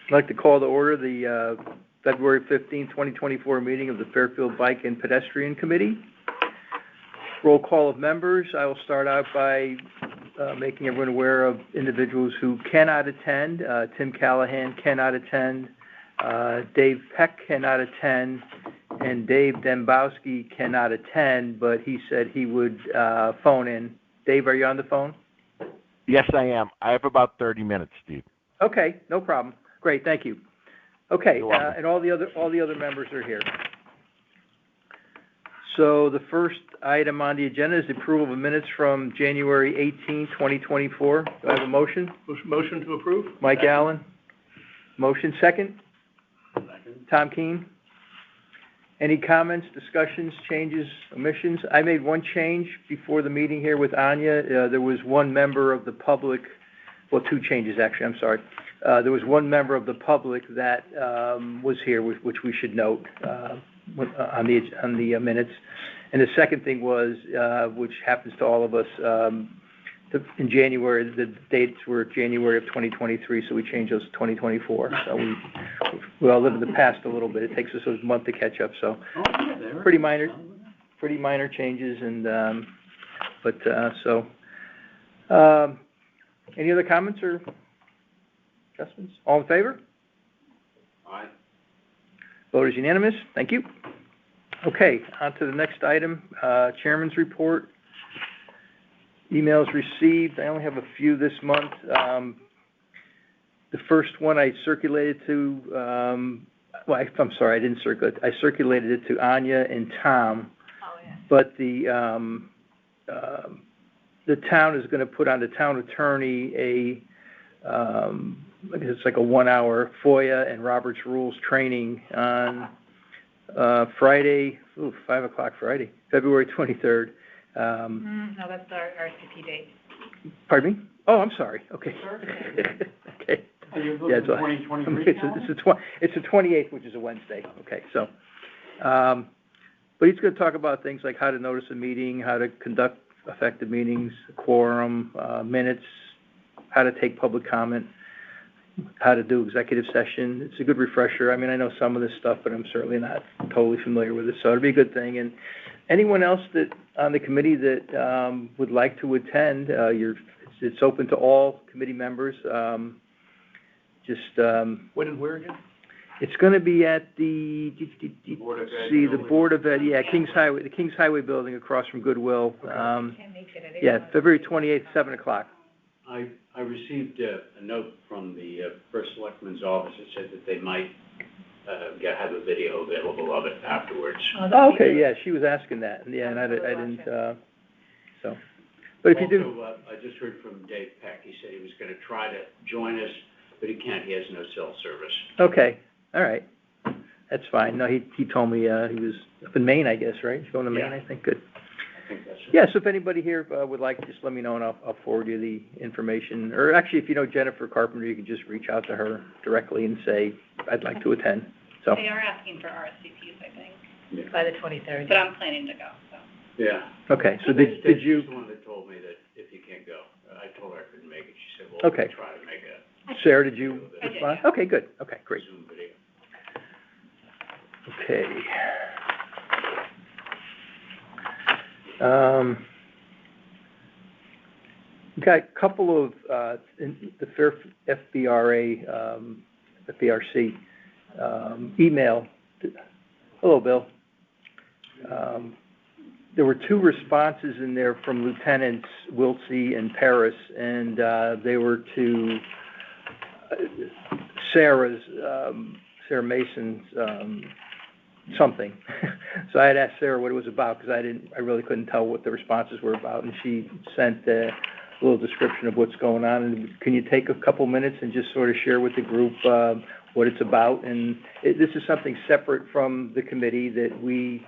I'd like to call to order the February 15, 2024 meeting of the Fairfield Bike and Pedestrian Committee. Roll call of members. I will start out by making everyone aware of individuals who cannot attend. Tim Callahan cannot attend. Dave Peck cannot attend. And Dave Dembowski cannot attend, but he said he would phone in. Dave, are you on the phone? Yes, I am. I have about 30 minutes, Steve. Okay, no problem. Great, thank you. Okay, and all the other members are here. So the first item on the agenda is the approval of minutes from January 18, 2024. Do I have a motion? Motion to approve. Mike Allen. Motion second. Tom Keene. Any comments, discussions, changes, omissions? I made one change before the meeting here with Anya. There was one member of the public, well, two changes actually, I'm sorry. There was one member of the public that was here, which we should note on the minutes. And the second thing was, which happens to all of us, in January, the dates were January of 2023, so we changed those to 2024. So we all live in the past a little bit. It takes us a month to catch up. So pretty minor changes. And any other comments or adjustments? All in favor? Aye. Vote is unanimous. Thank you. Okay, on to the next item, Chairman's report. Emails received. I only have a few this month. The first one I circulated to, I'm sorry, I didn't circulate. I circulated it to Anya and Tom. Oh, yeah. But the town is going to put on the town attorney it's like a 1-hour FOIA and Robert's Rules training on Friday, 5 o'clock Friday, February 23rd. No, that's our RCP date. Pardon me? Oh, I'm sorry. Okay. Okay. Are you looking at 2023 it's the 28th, which is a Wednesday. Okay, so, but he's going to talk about things like how to notice a meeting, how to conduct effective meetings, quorum, minutes, how to take public comment, how to do executive session. It's a good refresher. I mean, I know some of this stuff, but I'm certainly not totally familiar with it, so it'll be a good thing. And anyone else that on the committee that would like to attend, it's open to all committee members. When and where again? It's going to be at the Board of Ed, yeah, the Kings Highway building across from Goodwill. Can't make it at Yeah, February 28th, 7 o'clock. I received a note from the First Selectman's office that said that they might have a video available of it afterwards. Oh, okay, yeah, she was asking that, yeah, and I didn't, so. But if you do. Also, I just heard from Dave Peck. He said he was going to try to join us, but he can't. He has no cell service. Okay, all right. That's fine. No, he told me he was up in Maine, I guess, right? He's going to Maine, I think. Good. I think that's it. Yeah, so if anybody here would like, just let me know and I'll forward you the information. Or actually, if you know Jennifer Carpenter, you can just reach out to her directly and say, I'd like to attend. So. They are asking for RSVPs, I think. Yeah. By the 23rd. But I'm planning to go, so. Yeah. Okay, so did you? She's the one that told me that if you can't go, I told her I couldn't make it. She said, well, Okay. we'll try to make a Sarah, did you I did, respond? yeah. Okay, good. Okay, great. Zoom video. Okay. We've got a couple of, in the FBRC email. Hello, Bill. There were two responses in there from Lieutenants Wiltsey and Paris, and they were to Sarah Mason's something. So I had asked Sarah what it was about because I really couldn't tell what the responses were about, and she sent a little description of what's going on. And can you take a couple minutes and just sort of share with the group what it's about? And this is something separate from the committee that we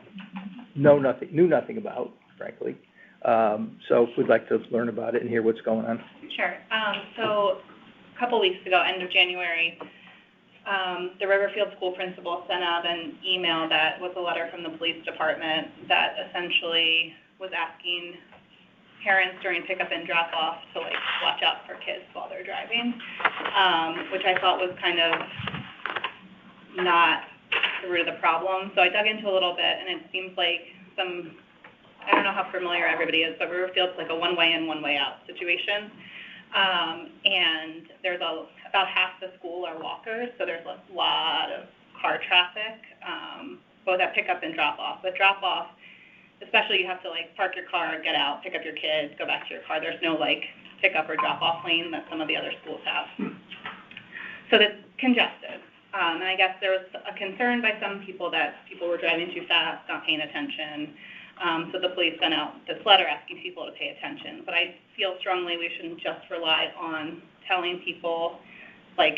knew nothing about, frankly. So we'd like to learn about it and hear what's going on. Sure. So a couple weeks ago, end of January, the Riverfield school principal sent out an email that was a letter from the police department that essentially was asking parents during pickup and drop off to like watch out for kids while they're driving, which I thought was kind of not the root of the problem. So I dug into a little bit, and it seems like I don't know how familiar everybody is, but Riverfield's like a one-way in, one-way out situation. And there's about half the school are walkers, so there's a lot of car traffic, both at pickup and drop-off. But drop-off, especially, you have to like park your car, get out, pick up your kids, go back to your car. There's no like pickup or drop-off lane that some of the other schools have. So that's congested. And I guess there was a concern by some people that people were driving too fast, not paying attention. So the police sent out this letter asking people to pay attention. But I feel strongly we shouldn't just rely on telling people, we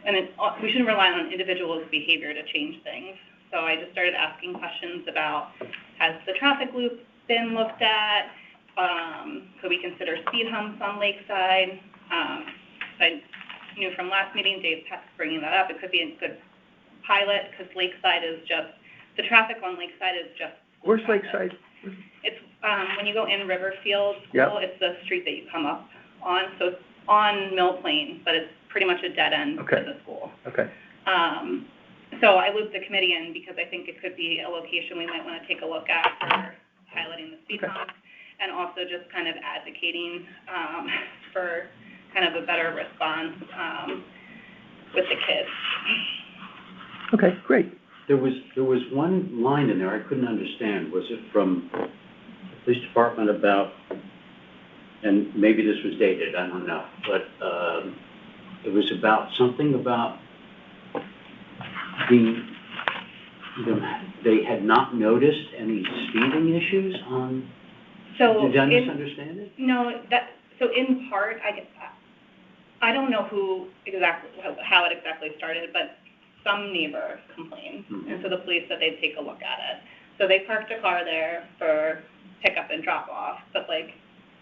shouldn't rely on individuals' behavior to change things. So I just started asking questions about, has the traffic loop been looked at? Could we consider speed humps on Lakeside? I knew from last meeting, Dave kept bringing that up. It could be a good pilot, because Lakeside is just, the traffic on Lakeside is just. Where's Lakeside? It's, when you go in Riverfield School, Yep. It's the street that you come up on. So it's on Mill Plain, but it's pretty much a dead end to the school. Okay. So I looped the committee in because I think it could be a location we might want to take a look at for highlighting the speed hump, and also just kind of advocating for kind of a better response with the kids. Okay, great. There was one line in there I couldn't understand. Was it from the police department about, and maybe this was dated, I don't know, but it was about something about they had not noticed any speeding issues on, did I misunderstand it? No, so in part, I don't know how it exactly started, but some neighbor complained, and so the police said they'd take a look at it. So they parked a car there for pickup and drop off, but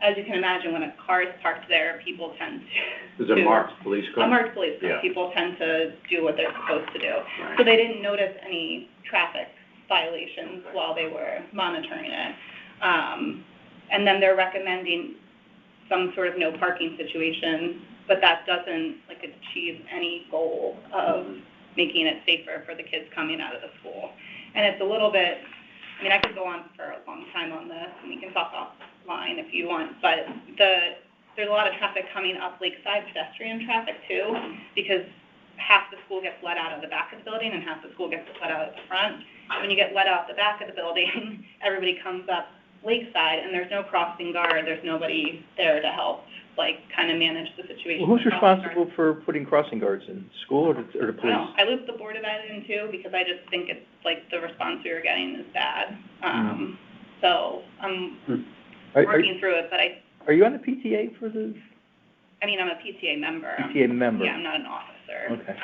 as you can imagine, when a car is parked there, people tend to... It was a marked police car? A marked police car. Yeah. People tend to do what they're supposed to do. Right. So they didn't notice any traffic violations while they were monitoring it. And then they're recommending some sort of no parking situation, but that doesn't achieve any goal of making it safer for the kids coming out of the school. And it's a little bit, I could go on for a long time on this, and we can talk offline if you want, but there's a lot of traffic coming up Lakeside, pedestrian traffic too, because half the school gets let out of the back of the building and half the school gets let out of the front. And when you get let out the back of the building, everybody comes up Lakeside, and there's no crossing guard, there's nobody there to help kind of manage the situation. Well, who's responsible for putting crossing guards in, school or the police? I looped the Board of Ed in too, because I just think it's the response we were getting is bad. So I'm working through it, but Are you on the PTA for the? I'm a PTA member. PTA member. Yeah, I'm not an officer. Okay.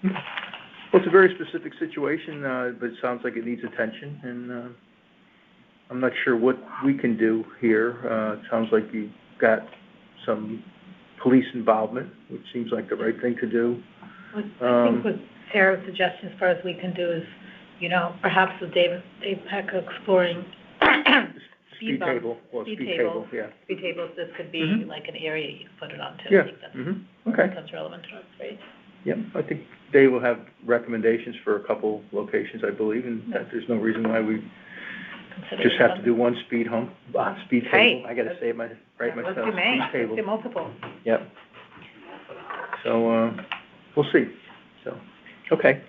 Well, it's a very specific situation, but it sounds like it needs attention, and I'm not sure what we can do here. It sounds like you've got some police involvement, which seems like the right thing to do. I think what Sarah's suggestion as far as we can do is, perhaps with Dave Peck exploring Speed table, Speed speed table. table, yeah. speed tables, this could be Mhm. like an area you could put it on too. Yeah. I think Okay. that's relevant to us, right? Yep, I think they will have recommendations for a couple locations, I believe, and that there's no reason why we Consider just it have to something. do one speed hump, speed Hey, table. I gotta say it right myself, Let's do May. speed Let's table. do multiple. Yep. So, we'll see. So, okay,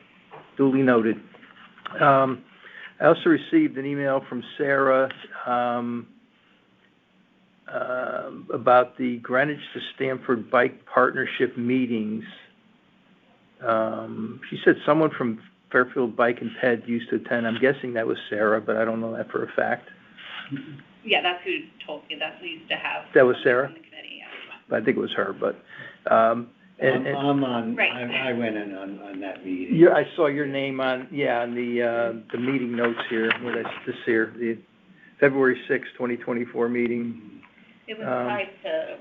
duly noted. I also received an email from Sarah, about the Greenwich to Stamford Bike Partnership meetings. She said someone from Fairfield Bike and Ped used to attend. I'm guessing that was Sarah, but I don't know that for a fact. Yeah, that's who told me, that's who used to have. That was Sarah? On the committee, yeah. I think it was her, but, I'm on, Right. I went in on that meeting. I saw your name on the meeting notes here, this here, the February 6th, 2024 meeting. It was tied to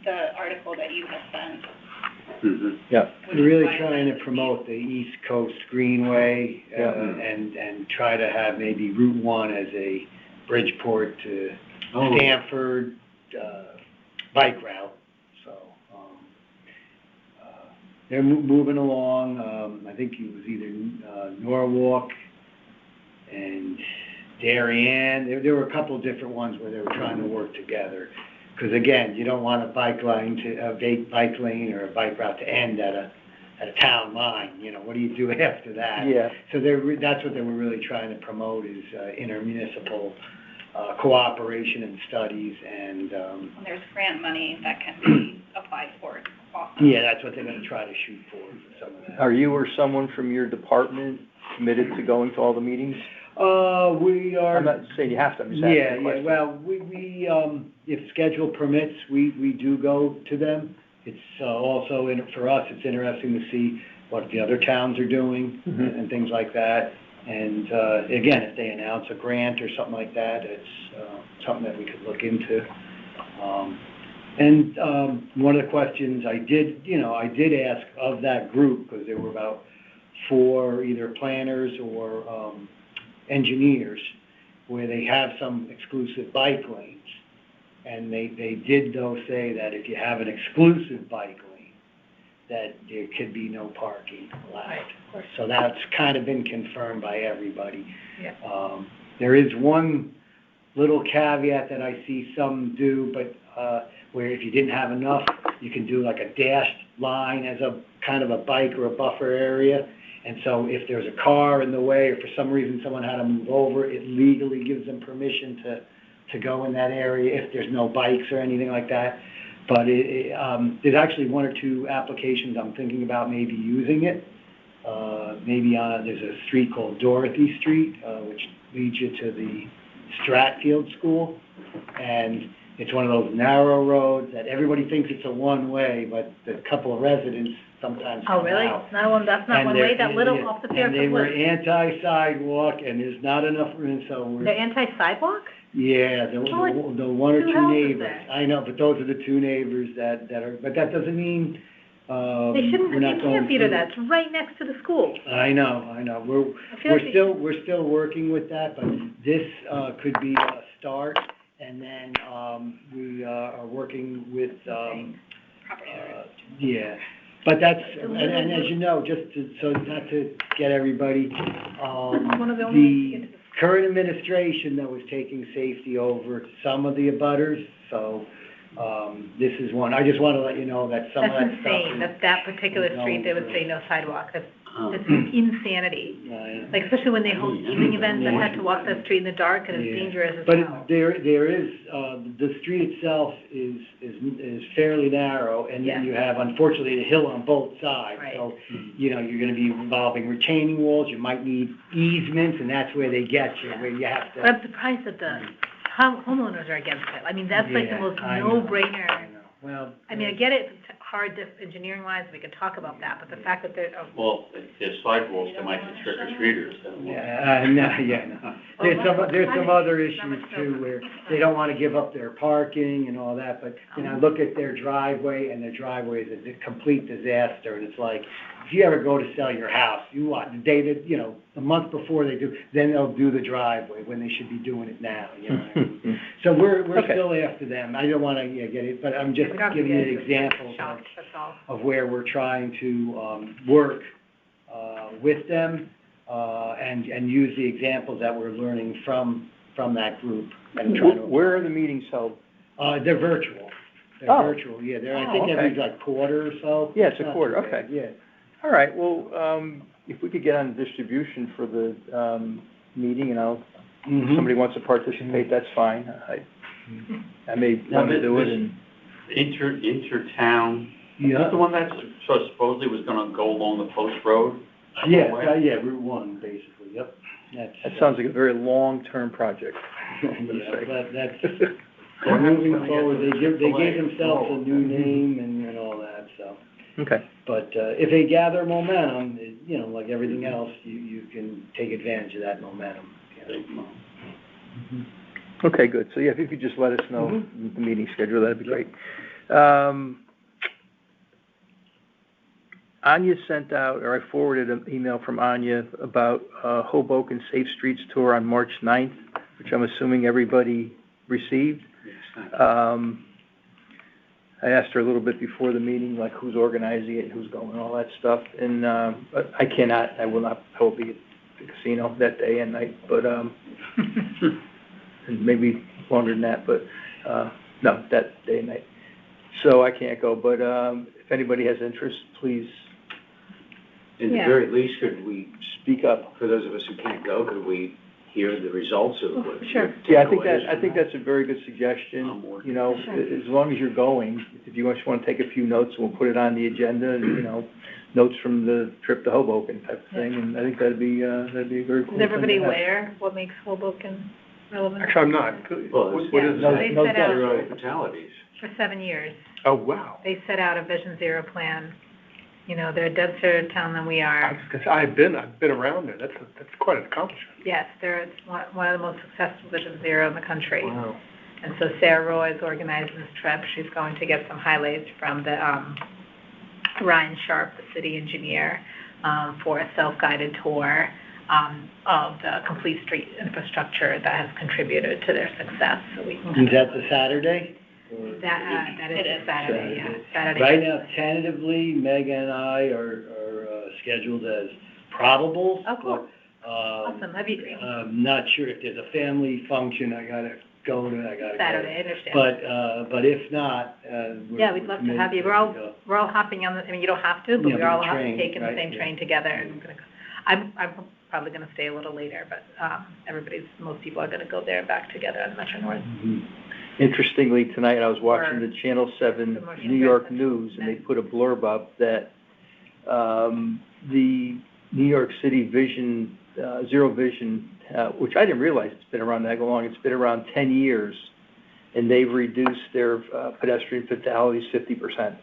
the article that you had sent. Yeah. We're really trying to promote the East Coast Greenway, Yeah. and try to have maybe Route 1 as a Bridgeport to Oh. Stanford, bike route, so, they're moving along. I think it was either, Norwalk and Darien. There were a couple of different ones where they were trying to work together. Because again, you don't want a bike lane or a bike route to end at a town line, you know, what do you do after that? Yeah. So that's what they were really trying to promote is, intermunicipal, cooperation and studies and, And there's grant money that can be applied for it also. yeah, that's what they're gonna try to shoot for some of that. Are you or someone from your department committed to going to all the meetings? We are. I'm not saying you have to, I'm just asking a Yeah, question. well, we, if schedule permits, we do go to them. It's, also, for us, it's interesting to see what the other towns are doing Mhm. and things like that. And, again, if they announce a grant or something like that, it's, something that we could look into. One of the questions I did ask of that group, because there were about 4 either planners or, engineers, where they have some exclusive bike lanes. And they did though say that if you have an exclusive bike lane, that there could be no parking allowed. Right, of course. So that's kind of been confirmed by everybody. Yeah. There is one little caveat that I see some do, but, where if you didn't have enough, you can do like a dashed line as a kind of a bike or a buffer area. And so if there's a car in the way, or for some reason someone had to move over, it legally gives them permission to go in that area if there's no bikes or anything like that. But there's actually 1 or 2 applications I'm thinking about maybe using it. There's a street called Dorothy Street, which leads you to the Stratfield School. And it's one of those narrow roads that everybody thinks it's a one-way, but the couple of residents sometimes come Oh, really? out. That's not one way, that little off the And they Fairfield were Loop? anti-sidewalk, and there's not enough room, so we're... They're anti-sidewalk? Yeah, the Oh, like 1 or 2 2 houses neighbors. there. I know, but those are the 2 neighbors that are, but that doesn't mean, They shouldn't, we're not you going can't feeder through. that, it's right next to the school. I know. I feel like We're still working with that, but this, could be a start. And then, we, are working with, Property owners. yeah. But that's, and as you know, so not to get everybody, One of the only ways to get to the current administration that was taking safety over some of the abutters, so, this is one. I just want to let you know that some of that That's stuff insane, is... that particular is street, they would going say no sidewalk, that's Oh. insanity. Like, especially when they host evening events, I had to walk that street in the dark, and it's Yeah. dangerous as But hell. there is, the street itself is fairly narrow, and then Yeah. you have, unfortunately, a hill on both sides. Right. So, you're gonna be involving retaining walls, you might need easements, and that's where they get you, where you have to... But I'm surprised that the homeowners are against it. I mean, that's like the Yeah, most I know. no-brainer. I know. Well... I mean, I get it, it's hard engineering-wise, we could talk about that, but the fact that they're, Well, if there's sidewalks, there might be trick-or-treaters. Yeah, no. There's some other issues too, where they don't wanna give up their parking and all that, but, look at their driveway, and their driveway is a complete disaster, and it's like, if you ever go to sell your house, the day that, the month before they do, then they'll do the driveway, when they should be doing it now, you know what I mean? So we're Okay. still after them. I don't wanna, get it, but I'm just we don't have to giving get you into examples shops, that's all. of where we're trying to, work, with them, and use the examples that we're learning from that group and trying to... Where are the meetings held? They're virtual. Oh. Virtual, yeah, I Oh, think every, okay. quarter or so. Yeah, it's a not quarter, too bad, okay. Yeah. All right, well, if we could get on the distribution for the, meeting, and if somebody wants to participate, that's fine. I may Now, want to do it, this- and, Intertown, is Yeah. that the one that's supposedly was gonna go along the post road? Yeah, Route 1, basically, yep. that sounds like a very long-term project. Yeah, but that's, they're moving forward, they gave themselves a new name and all that, so. Okay, But, if they gather momentum, like everything else, you can take advantage of that momentum. okay, good. So, yeah, if you could just let us know the meeting schedule, that'd be great. Anya sent out, or I forwarded an email from Anya about Hoboken Safe Streets Tour on March 9th. which I'm assuming everybody received. Yes, thank you. I asked her a little bit before the meeting, like who's organizing it, who's going, all that stuff, and, but I will be at the casino that day and night, but, and maybe longer than that, but, no, that day and night. So I can't go, but, if anybody has interest, please In the Yeah. very least, could we, speak up. for those of us who can't go, could we hear the results of what? Sure. Yeah, I takeaways think from that's a very good suggestion, I'm working. you know, Sure. as long as you're going, if you just wanna take a few notes, we'll put it on the agenda, and, you know, notes from the trip to Hoboken type of thing, and I think that'd be a very cool thing Is everybody to have. aware what makes Hoboken relevant? Actually, I'm not. Well, What Yeah. is No, that? They no set out doubt. Zero fatalities. for 7 years. Oh, wow. They set out a Vision Zero plan. You know, they're a denser town than we I are. was gonna say, I've been around there. That's quite an accomplishment. Yes, it's one of the most successful Vision Zero in the country. Wow. And so Sarah Roy is organizing this trip. She's going to get some highlights from the, Ryan Sharp, the city engineer, for a self-guided tour, of the complete street infrastructure that has contributed to their success, so we can. Is that the Saturday? That is It a is. Saturday, yeah, Saturday. Right now, tentatively, Megan and I are scheduled as probable. Oh, cool. But, Awesome, have you, I'm not sure if there's a family function I gotta go to, I gotta go. Saturday, I understand. But if not, Yeah, we'd love to have you. We're all hopping on the, I mean, you don't have to, but Yeah, we're but all the train, taking the right, same yeah. train together, and we're gonna go. I'm probably gonna stay a little later, but, most people are gonna go there and back together on Metro North. Mhm. Interestingly, tonight I was watching the Channel 7 Promotion New York business. News, and they put a blurb up that, the New York City Vision, Zero Vision, which I didn't realize it's been around that long, it's been around 10 years, and they've reduced their, pedestrian fatalities 50%.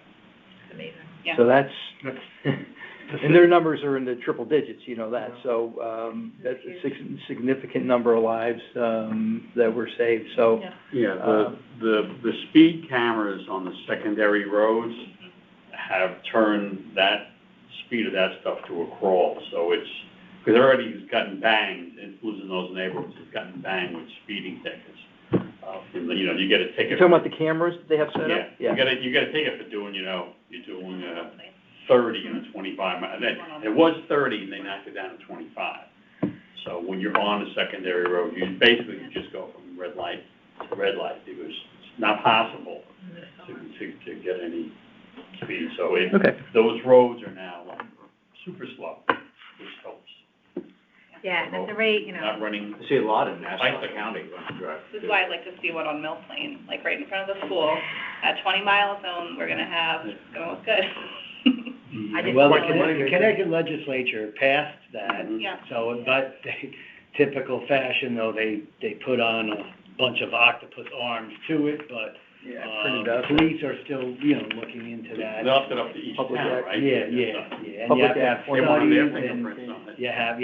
It's amazing. Yeah. So that's, That's- and their numbers are in the triple digits, you know that, so, that's a significant number of lives, that were saved, so. Yeah. Yeah, the speed cameras on the secondary roads have turned that speed of that stuff to a crawl, so it's, because already it's gotten banged, in those neighborhoods, it's gotten banged with speeding tickets. You know, you get a You're ticket. talking about the cameras that they have set up? Yeah, you get a ticket for doing, you're doing, 30 and a 25, and then, it was 30 and they knocked it down to 25. So when you're on a secondary road, you basically just go from red light to red light, because it's not possible to get any speed, so Okay. those roads are now like super slow, which helps. Yeah, and at the rate, you know. Not running, I see a lot in Nassau County when you drive. This is why I'd like to see one on Mill Plain, like right in front of the school, at 20-mile zone, we're gonna have, it's gonna look good. I didn't Well, the know the Connecticut legislature passed that, Yeah. so, but they, typical fashion, though, they put on a bunch of octopus arms to it, but, Yeah, I printed out. police are still, looking into that. they left it up to each town, Public act. right? Yeah, and you have Public to have act. They want their studies, and fingerprints on it. you have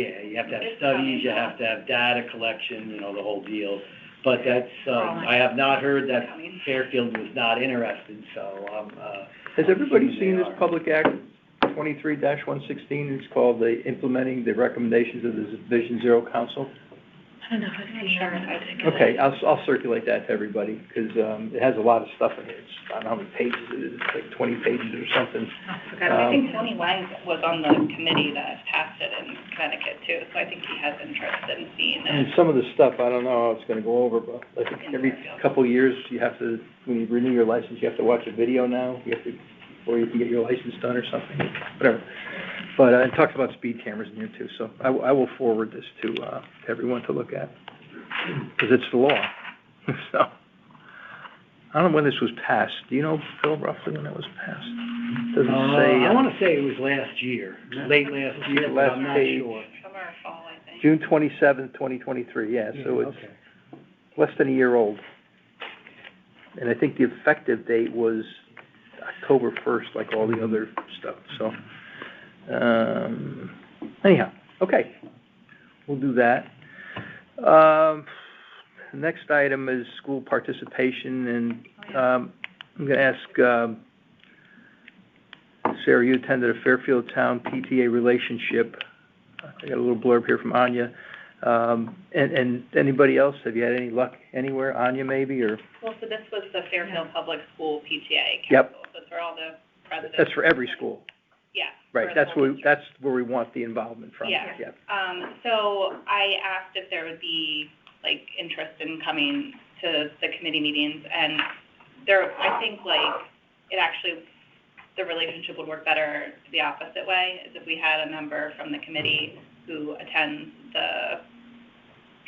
to have studies, you have to have data collection, the whole deal. But that's, I have not heard that Fairfield was not interested, so, Has everybody assuming seen they this are. Public Act 23-116? It's called the Implementing the Recommendations of the Vision Zero Council. I don't know if I've seen that. Okay, I'll circulate that to everybody, because, it has a lot of stuff in it. It's, I don't know how many pages it is, it's like 20 pages or something. I forgot. I think Tony Wang was on the committee that passed it in Connecticut too, so I think he has interest in seeing And it. some of the stuff, I don't know how it's gonna go over, but I think every couple of years, you have to, when you renew your license, you have to watch a video now. You have to, or you can get your license done or something, whatever. But, it talks about speed cameras in here too, so I will forward this to everyone to look at, because it's the law. So, I don't know when this was passed. Do you know, Phil, roughly when it was passed? Doesn't say. I wanna say it was last year, late last year, but I'm not Last sure. Summer or fall, I think. June 27th, 2023, yeah, so it's Okay. less than a year old. And I think the effective date was October 1st, like all the other stuff, so. Anyhow, okay, we'll do that. The next item is school participation, and, I'm gonna ask, Sarah, you attended a Fairfield Town PTA relationship. I got a little blurb here from Anya. And anybody else, have you had any luck anywhere, Anya maybe, or? Well, so this was the Fairfield Public School PTA Yep. Council, so it's for all the presidents. That's for every school, Yeah. right, for the whole district. that's where we want the involvement from. Yeah. So I asked if there would be, like, interest in coming to the committee meetings, and I think, like, it actually, the relationship would work better the opposite way, is if we had a member from the committee who attends the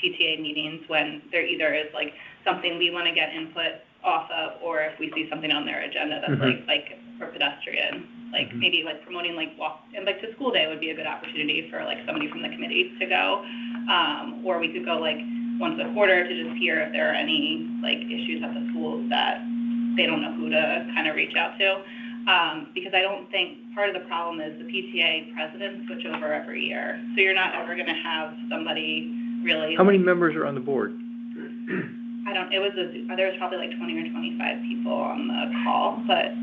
PTA meetings when there either is, like, something we want to get input off of, or if we see something on their agenda that's like for pedestrian, like maybe like promoting like walk, and like to school day would be a good opportunity for like somebody from the committee to go. Or we could go like once a quarter to just hear if there are any like issues at the schools that they don't know who to kind of reach out to. Because I don't think, part of the problem is the PTA presidents switch over every year. So you're not ever going to have somebody really. How many members are on the board? There was probably like 20 or 25 people on the call, but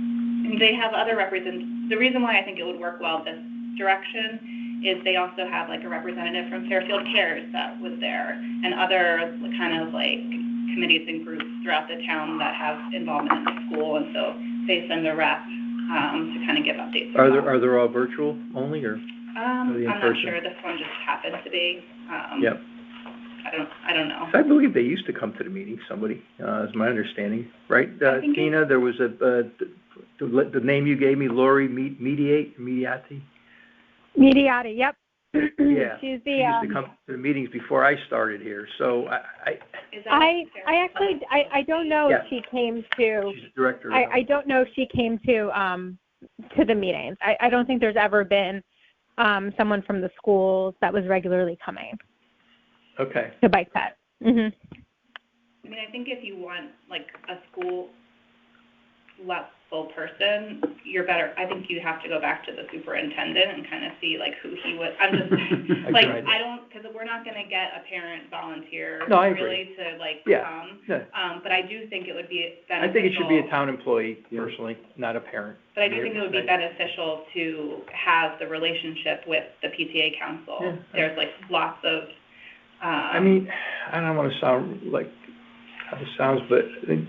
they have other the reason why I think it would work well this direction is they also have like a representative from Fairfield Cares that was there, and other kind of like committees and groups throughout the town that have involvement in the school, and so they send a rep to kind of give updates. Are there all virtual only, or? I'm not sure. This one just happened to be. Yep. I don't know. I believe they used to come to the meeting, somebody, is my understanding, right? Tina, there was the name you gave me, Lori Mediati? Mediati, yep. Yeah. She's She used to come to the meetings before I started here, so I actually don't know if she came to. She's the director. I don't know if she came to the meetings. I don't think there's ever been someone from the schools that was regularly coming. Okay. To Bike Pet. Mhm. I mean, I think if you want like a school level person, you're better. I think you have to go back to the superintendent and kind of see like who he would. I'm just like because we're not going to get a parent volunteer really to like come. Yeah. But I do think it would be beneficial. I think it should be a town employee personally, not a parent. But I do think it would be beneficial to have the relationship with the PTA council. Yeah. There's like lots of. I mean, I don't want to sound like how this sounds, but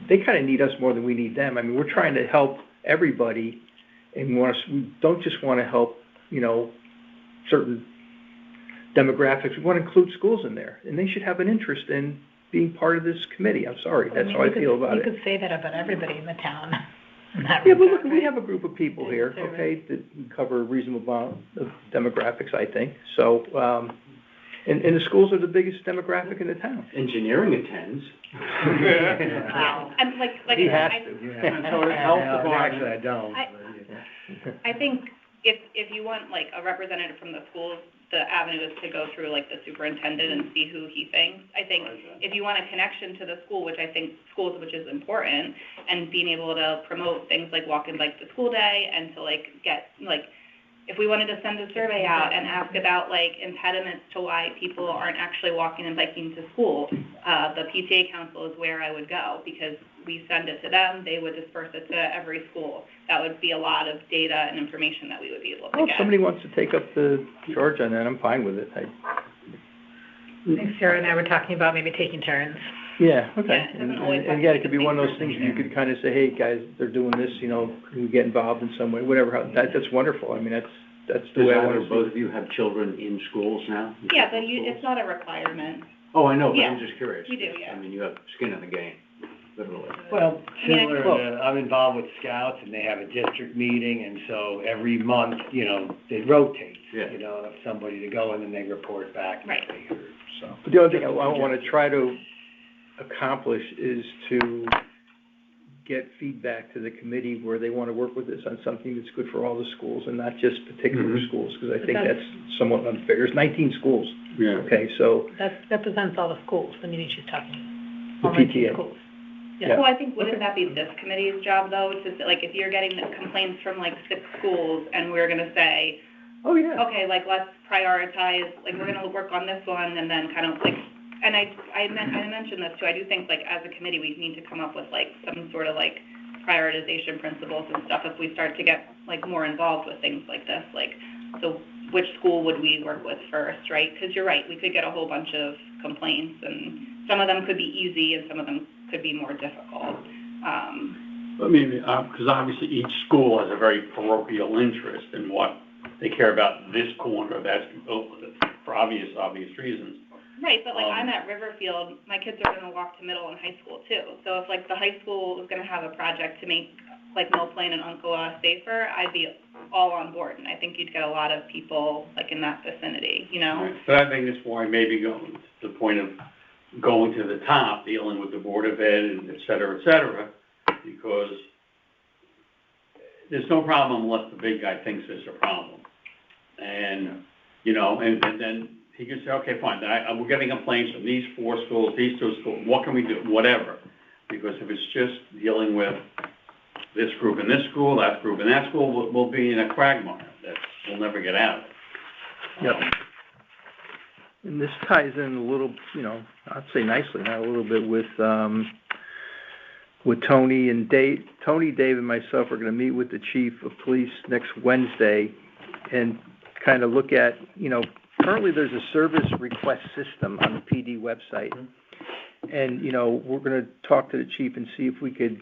they kind of need us more than we need them. I mean, we're trying to help everybody, and we don't just want to help, certain demographics. We want to include schools in there, and they should have an interest in being part of this committee. I'm sorry, that's how I feel about it. You could say that about everybody in the town. Yeah, but look, we have a group of people here, okay, that cover a reasonable amount of demographics, I think. So, and the schools are the biggest demographic in the town. Engineering attends. Wow. And like he has to. Actually, I don't. I think if you want like a representative from the schools, the avenue is to go through like the superintendent and see who he thinks. I think if you want a connection to the school, which I think which is important, and being able to promote things like walk and bike to school day, and to like get like. If we wanted to send a survey out and ask about like impediments to why people aren't actually walking and biking to school, the PTA council is where I would go, because we send it to them, they would disperse it to every school. That would be a lot of data and information that we would be able to get. If somebody wants to take up the charge on that, I'm fine with it. I think Sarah and I were talking about maybe taking turns. Yeah, okay. Yeah, and again, it could be one of those things you could kind of say, hey, guys, they're doing this, can we get involved in some way, whatever. That's wonderful. I mean, that's the way I want to see it. Both of you have children in schools now? Yeah, but it's not a requirement. Oh, I know, but I'm just curious. You do, yeah. I mean, you have skin in the game, literally. Well, similar to, I'm involved with Scouts, and they have a district meeting, and so every month, they rotate, somebody to go, and then they report back. Right. So. But the other thing I want to try to accomplish is to get feedback to the committee where they want to work with us on something that's good for all the schools and not just particular schools, because I think that's somewhat unfair. There's 19 schools. Yeah. Okay, so. That represents all the schools, the meeting she's talking about. The PTA. Schools. Yeah. Well, I think, wouldn't that be this committee's job, though, to, like, if you're getting the complaints from, like, 6 schools, and we're gonna say, oh, yeah. Okay, like, let's prioritize, like, we're gonna work on this one, and then kind of, like, and I mentioned this too, I do think, like, as a committee, we need to come up with, like, some sort of, like, prioritization principles and stuff if we start to get, like, more involved with things like this, like, so which school would we work with first, right? Because you're right, we could get a whole bunch of complaints, and some of them could be easy, and some of them could be more difficult. I mean, because obviously each school has a very parochial interest in what they care about this corner, that's for obvious reasons. Right, but like I'm at Riverfield, my kids are gonna walk to middle and high school too. So if like the high school was gonna have a project to make like Mill Plain and Umpqua safer, I'd be all on board, and I think you'd get a lot of people like in that vicinity, you know? Right. But I think that's why maybe going to the point of going to the top, dealing with the Board of Ed and et cetera, because there's no problem unless the big guy thinks there's a problem. And, you know, and then he can say, okay, fine, we're getting complaints from these 4 schools, these 2 schools, what can we do, whatever. Because if it's just dealing with this group in this school, that group in that school, we'll be in a quagmire that we'll never get out of. Yep. And this ties in a little, you know, I'd say nicely, not a little bit with Tony and Dave. Tony, Dave, and myself are going to meet with the chief of police next Wednesday and kind of look at, you know, currently there's a service request system on the PD website. And, you know, we're going to talk to the chief and see if we could,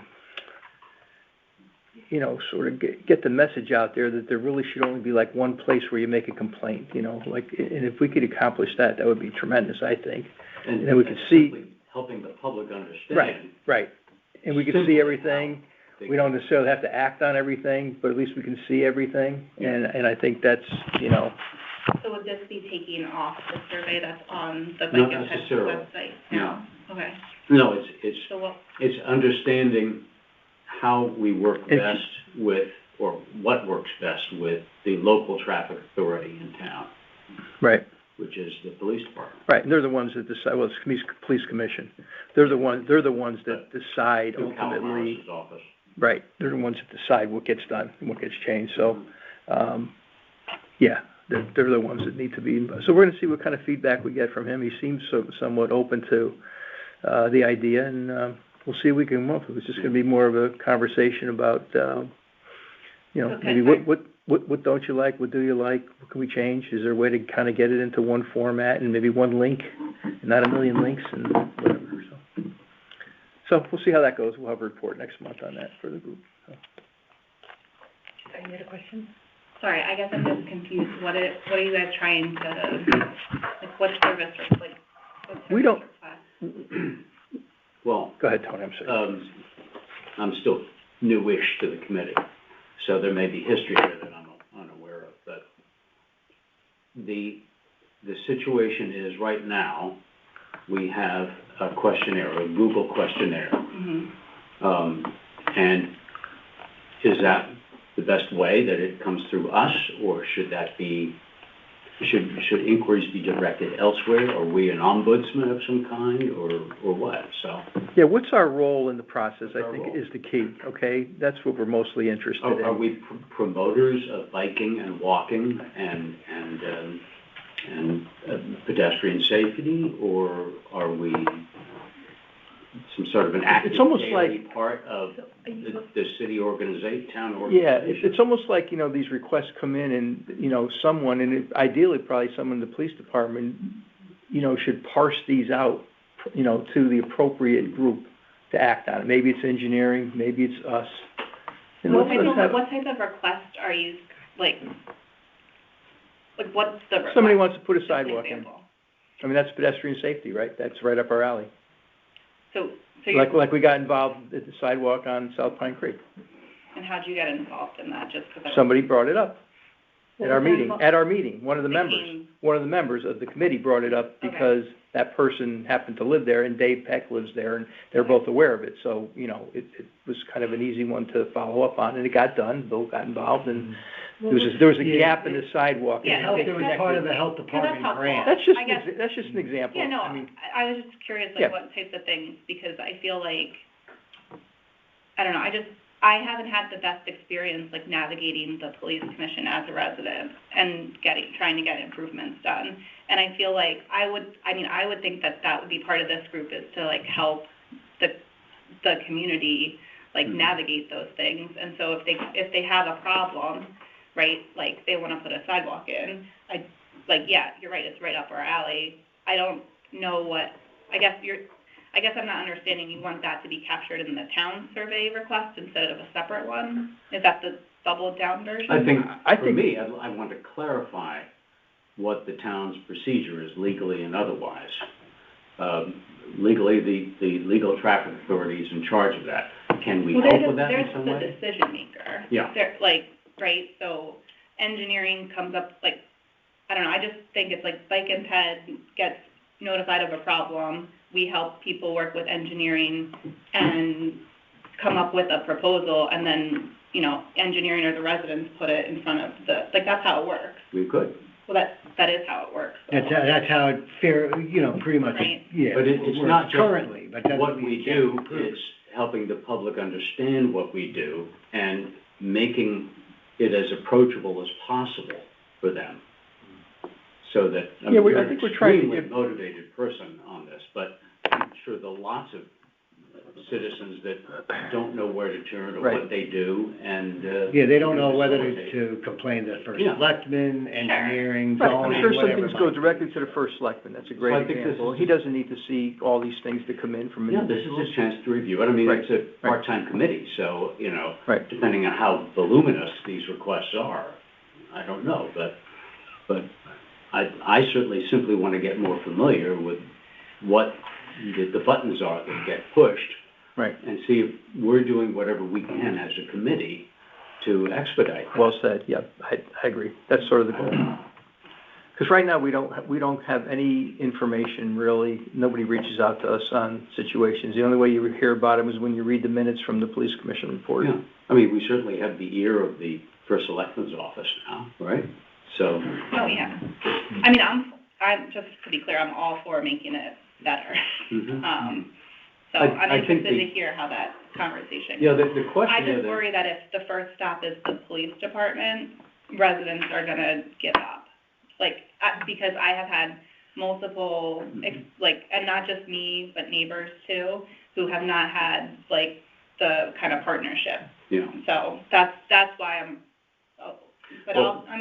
you know, sort of get the message out there that there really should only be like one place where you make a complaint, you know, like, and if we could accomplish that, that would be tremendous, I think. And then we could see. Helping the public understand. Right. And we can see everything. We don't necessarily have to act on everything, but at least we can see everything. And I think that's, you know. So would this be taking off the survey that's on the Not Bike and Ped necessarily. website? No. Okay. No, So it's understanding how we work best with, or what works best with the local traffic authority in town. Right. Which is the police department. Right, and they're the ones that decide, well, it's police commission. They're the ones that decide ultimately. Office. Right, they're the ones that decide what gets done and what gets changed, so, yeah, they're the ones that need to be, so we're gonna see what kind of feedback we get from him. He seems somewhat open to, the idea, and, we'll see if we can come up with it. It's just gonna be more of a conversation about, you know, maybe what don't you like, what do you like, what can we change? Is there a way to kind of get it into one format and maybe one link, and not a million links and whatever, so we'll see how that goes. We'll have a report next month on that for the group. So. Sorry, you had a question? Sorry, I guess I'm just confused. What are you guys trying to, like, what service or, like, what service We don't. request? Well. Go ahead, Tony, I'm sorry. I'm still newish to the committee, so there may be history here that I'm unaware of, but the situation is right now, we have a questionnaire, a Google questionnaire. Mm-hmm. And is that the best way, that it comes through us, or should that be, should inquiries be directed elsewhere? Are we an ombudsman of some kind, or what? So. Yeah, what's our role in the process, I think, role? is the key, okay? That's what we're mostly interested in. Are we promoters of biking and walking and pedestrian safety, or are we some sort of an active daily part of the city town organization? Yeah, it's almost like, you know, these requests come in and, you know, someone, and ideally probably someone in the police department, you know, should parse these out, you know, to the appropriate group to act on it. Maybe it's engineering, maybe it's us. And What type of request are you, like what's the request? Somebody wants to put a sidewalk in. I mean, that's pedestrian safety, right? That's right up our alley. So like we got involved at the sidewalk on South Pine Creek. And how'd you get involved in that? Just because somebody brought it up at our meeting. One of the members of the committee brought it up because that person happened to live there, and Dave Peck lives there, and they're both aware of it. So, you know, it was kind of an easy one to follow up on, and it got done. Bill got involved, and there was a gap in the sidewalk. Yeah, it was part of the health department grant. That's just an example. Yeah, no, I was just curious, like, what types of things, because I feel like, I don't know, I haven't had the best experience, like, navigating the police commission as a resident and trying to get improvements done. And I feel like I would think that would be part of this group, is to, like, help the community, like, navigate those things. And so if they have a problem, right? Like, they wanna put a sidewalk in, yeah, you're right, it's right up our alley. I don't know I guess I'm not understanding, you want that to be captured in the town survey request instead of a separate one? Is that the doubled down version? I think, for me, I want to clarify what the town's procedure is legally and otherwise. Legally, the legal traffic authority is in charge of that. Can we help with that in some way? They're the decision maker. Yeah. They're right, so engineering comes up, I don't know, I just think it's like Bike and Ped gets notified of a problem, we help people work with engineering and come up with a proposal, and then, engineering or the residents put it in front of that's how it works. We could. Well, that is how it works. So. That's how it pretty much, Right. yeah. But it's not just currently, but doesn't what mean we it can't do, improve. it's helping the public understand what we do and making it as approachable as possible for them. So that, Yeah, you're I an think we're trying to extremely motivated person on this, but I'm sure there are lots of citizens that don't know where to turn or Right. what they do, and, Yeah, they don't know whether facilitate. to complain to first Yeah. selectmen, engineering, Right, zoning, I'm sure some whatever things it go might be. directly to the first selectman, that's a So I great think this example. is- He doesn't need to see all these things that come in from Yeah, this is individuals. a chance to review it. I mean, Right. it's a part-time committee, so, Right. depending on how voluminous these requests are, I don't know, but I certainly simply want to get more familiar with what the buttons are that get pushed. Right. And see if we're doing whatever we can as a committee to expedite that. Well said, yeah, I agree, that's sort of the goal. Because right now, we don't have any information, really, nobody reaches out to us on situations. The only way you hear about them is when you read the minutes from the police commission report. Yeah, I mean, we certainly have the ear of the first selectman's office now, right? So. Oh, yeah. I mean, I'm just to be clear, I'm all for making it better. Mhm. So I I'm think interested to hear how that conversation goes. Yeah, the question I is just that- worry that if the first stop is the police department, residents are gonna give up. Because I have had multiple, and not just me, but neighbors too, who have not had, the kind of partnership. Yeah. So that's why I'm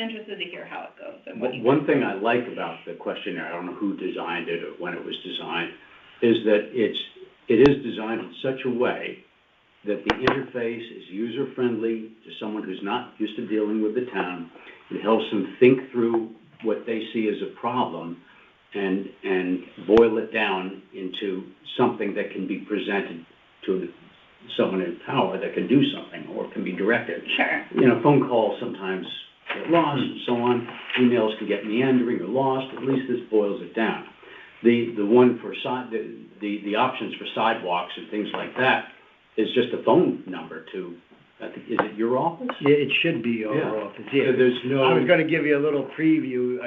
interested to hear how it goes and what you. One thing I like about the questionnaire, I don't know who designed it or when it was designed, is that it is designed in such a way that the interface is user-friendly to someone who's not used to dealing with the town. It helps them think through what they see as a problem and boil it down into something that can be presented to someone in power that can do something or can be directed. Sure. Phone calls sometimes get lost and so on. Emails can get meandering or lost. At least this boils it down. The one for the options for sidewalks and things like that is just a phone number to, I think, is it your office? Yeah, it should be our Yeah. office, yeah. So there's no- I was gonna give you a little preview,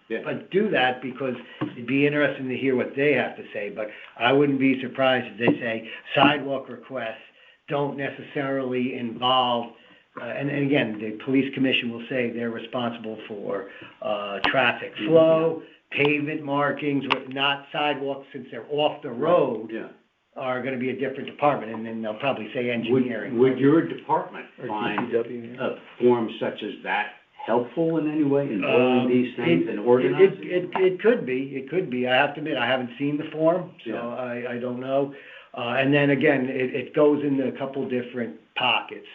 Yeah. but do that because it'd be interesting to hear what they have to say, but I wouldn't be surprised if they say sidewalk requests don't necessarily involve, and again, the police commission will say they're responsible for, traffic flow, pavement markings, not sidewalks, since they're off the road. Yeah. Are gonna be a different department, and then they'll probably say engineering. Would your department Or find DPW, yeah. a form such as that helpful in any way in boiling these things and It organizing? could be, I have to admit, I haven't seen the form, so Yeah. I don't know. And then again, it goes into a couple different pockets.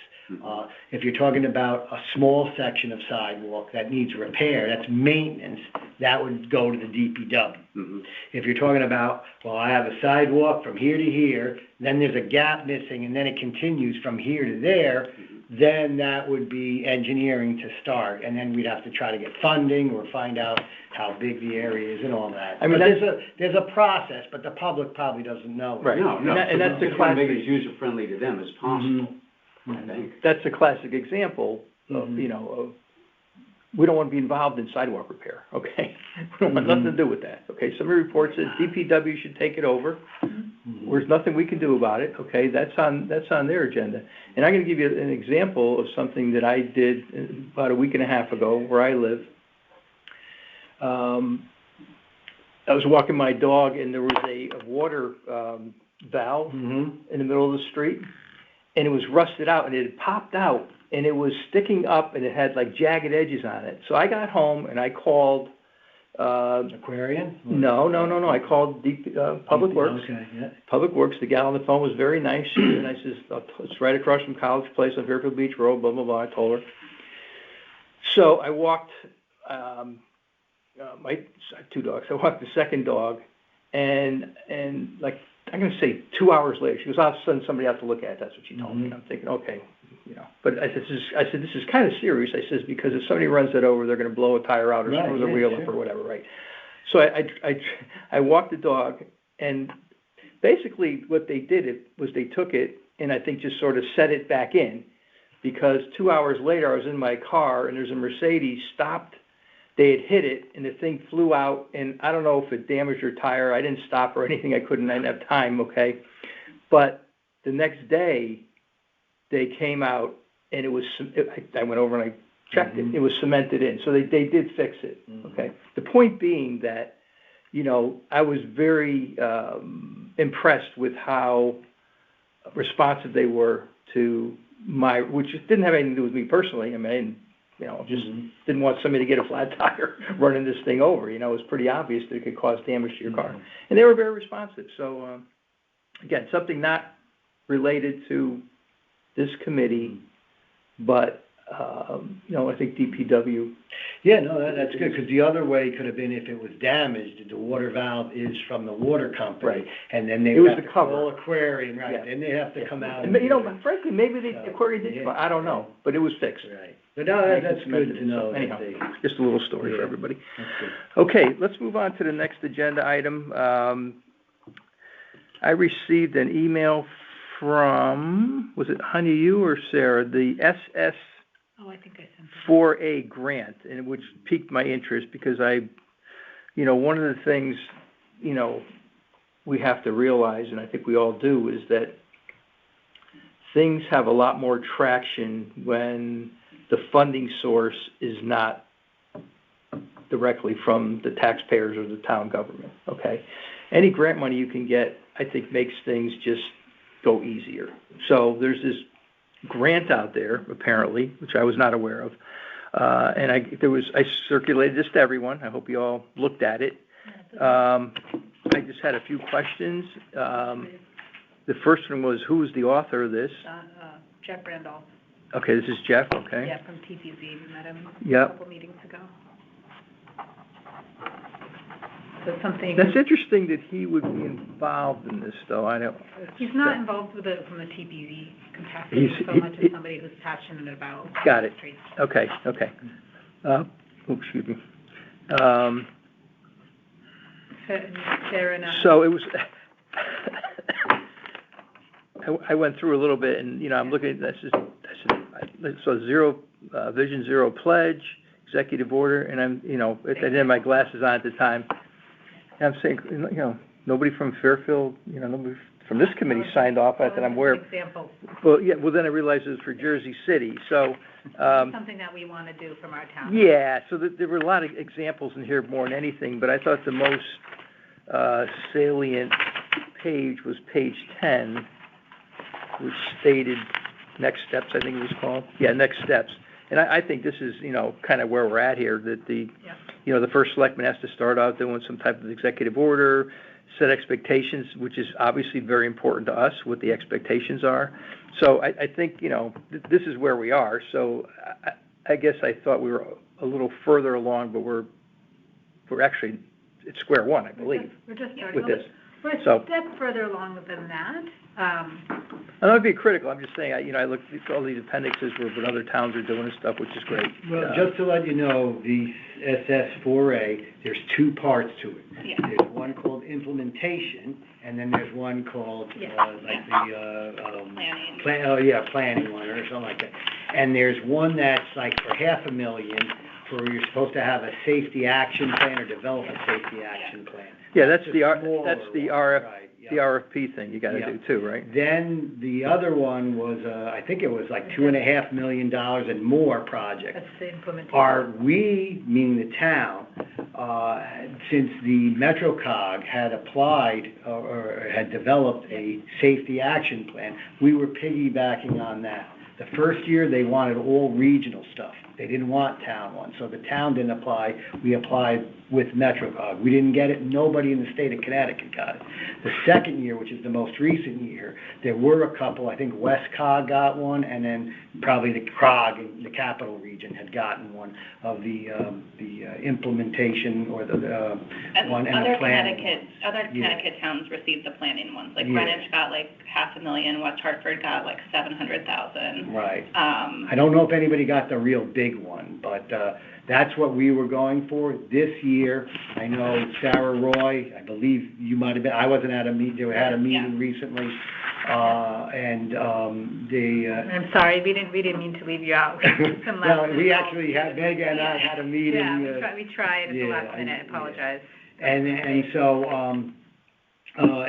If you're talking about a small section of sidewalk that needs repair, that's maintenance, that would go to the DPW. Mhm. If you're talking about, well, I have a sidewalk from here to here, then there's a gap missing, and then it continues from here to there, then that would be engineering to start, and then we'd have to try to get funding or find out how big the area is and all that. I mean, But there's a process, but the public probably doesn't know it. Right. No, And that's so the we want to make it classic- as user-friendly to them as possible, I think. That's a classic example of, we don't want to be involved in sidewalk repair, okay? We don't want nothing to do with that, okay? Somebody reports it, DPW should take it over. There's nothing we can do about it, okay? That's on their agenda. And I'm gonna give you an example of something that I did about a week and a half ago where I live. I was walking my dog and there was a water, valve in the middle of the street, and it was rusted out, and it had popped out and it was sticking up, and it had like jagged edges on it. So I got home and I called, Aquarian? no, I called Public Works. Okay, yeah. Public Works, the gal on the phone was very nice, and I says, it's right across from College Place on Fairfield Beach Road, blah, blah, blah, I told her. So I walked, I have 2 dogs, I walked the second dog, and like, I'm gonna say 2 hours later, she goes, I'll send somebody out to look at it, that's what she told me, and I'm thinking, okay, but I said, this is kind of serious, I says, because if somebody runs it over, they're gonna blow a tire out or screw the wheel up or whatever, right? So I walked the dog, and basically what they did was they took it, and I think just sort of set it back in, because 2 hours later, I was in my car, and there's a Mercedes stopped. They had hit it, and the thing flew out, and I don't know if it damaged her tire. I didn't stop or anything. I didn't have time, okay? But the next day, they came out, and I went over and I checked it. It was cemented in. So they did fix it, okay? The point being that, I was very impressed with how responsive they were to which didn't have anything to do with me personally. I mean, just didn't want somebody to get a flat tire running this thing over. It was pretty obvious that it could cause damage to your car. And they were very responsive. So, again, something not related to this committee, but, I think DPW. Yeah, no, that's good, because the other way could have been if it was damaged, the water valve is from the water company. Right. And then they It was have the to cover. call Aquarian, right, Yeah. then they have to come out. And, frankly, maybe the Aquarian did, I don't know, but it was fixed. Right. But no, that's good to know. Anyhow, just a little story for everybody. That's good. Okay, let's move on to the next agenda item. I received an email from, was it Hanya, you or Sarah, the SS I think I sent that. 4A grant, and which piqued my interest because one of the things, we have to realize, and I think we all do, is that things have a lot more traction when the funding source is not directly from the taxpayers or the town government, okay? Any grant money you can get, I think, makes things just go easier. So there's this grant out there, apparently, which I was not aware of, and I circulated this to everyone. I hope you all looked at it. I just had a few questions. The first one was, who was the author of this? Jeff Randolph. Okay, this is Jeff, okay. Yeah, from TPZ, we met him a couple meetings ago. So it's something. That's interesting that he would be involved in this, though. I don't. He's not involved with it from the TPZ capacity so much as somebody who's passionate about. Got it. Okay. Excuse me. Fair enough. So it was. I went through a little bit, and I'm looking at this. So Vision Zero pledge, executive order, and I didn't have my glasses on at the time. And I'm saying, nobody from Fairfield, nobody from this committee signed off that I'm aware of. Example. Well, then I realized it was for Jersey City, so. Something that we want to do from our town. Yeah, so there were a lot of examples in here more than anything, but I thought the most salient page was page 10, which stated next steps, I think it was called. Yeah, next steps. And I think this is, kind of where we're at here, that the first selectman has to start out doing some type of executive order, set expectations, which is obviously very important to us, what the expectations are. So I think, this is where we are. So I guess I thought we were a little further along, but we're actually at square one, I believe. We're just starting with this. We're a step further along than that. I'm not being critical. I'm just saying, I looked at all these appendixes where what other towns are doing and stuff, which is great. Well, just to let you know, the SS4A, there's 2 parts to it. Yeah. There's one called implementation, and then there's one called, planning one or something like that. And there's one that's like for $500,000 for you're supposed to have a safety action plan or develop a safety action plan. Yeah, that's the the RFP thing you got to do too, right? Then the other one was, I think it was like $2.5 million and more project. That's the implementation. Are we, meaning the town, since the MetroCog had applied or had developed a safety action plan, we were piggybacking on that. The first year, they wanted all regional stuff. They didn't want town one, so the town didn't apply. We applied with MetroCog. We didn't get it, nobody in the state of Connecticut got it. The second year, which is the most recent year, there were a couple, I think WestCog got one, and then probably the CROG in the capital region had gotten one of the implementation or the one and the planning. Other Connecticut towns received the planning ones, like Yeah. Greenwich got like $500,000, West Hartford got like $700,000. Right. I don't know if anybody got the real big one, but that's what we were going for. This year, I know Sarah Roy, I believe you might have been, I wasn't at a meeting, they had a meeting recently, and they... I'm sorry, we didn't mean to leave you out. Well, we actually had, Megan and I had a meeting. Yeah, we tried at the last minute, I apologize. And so,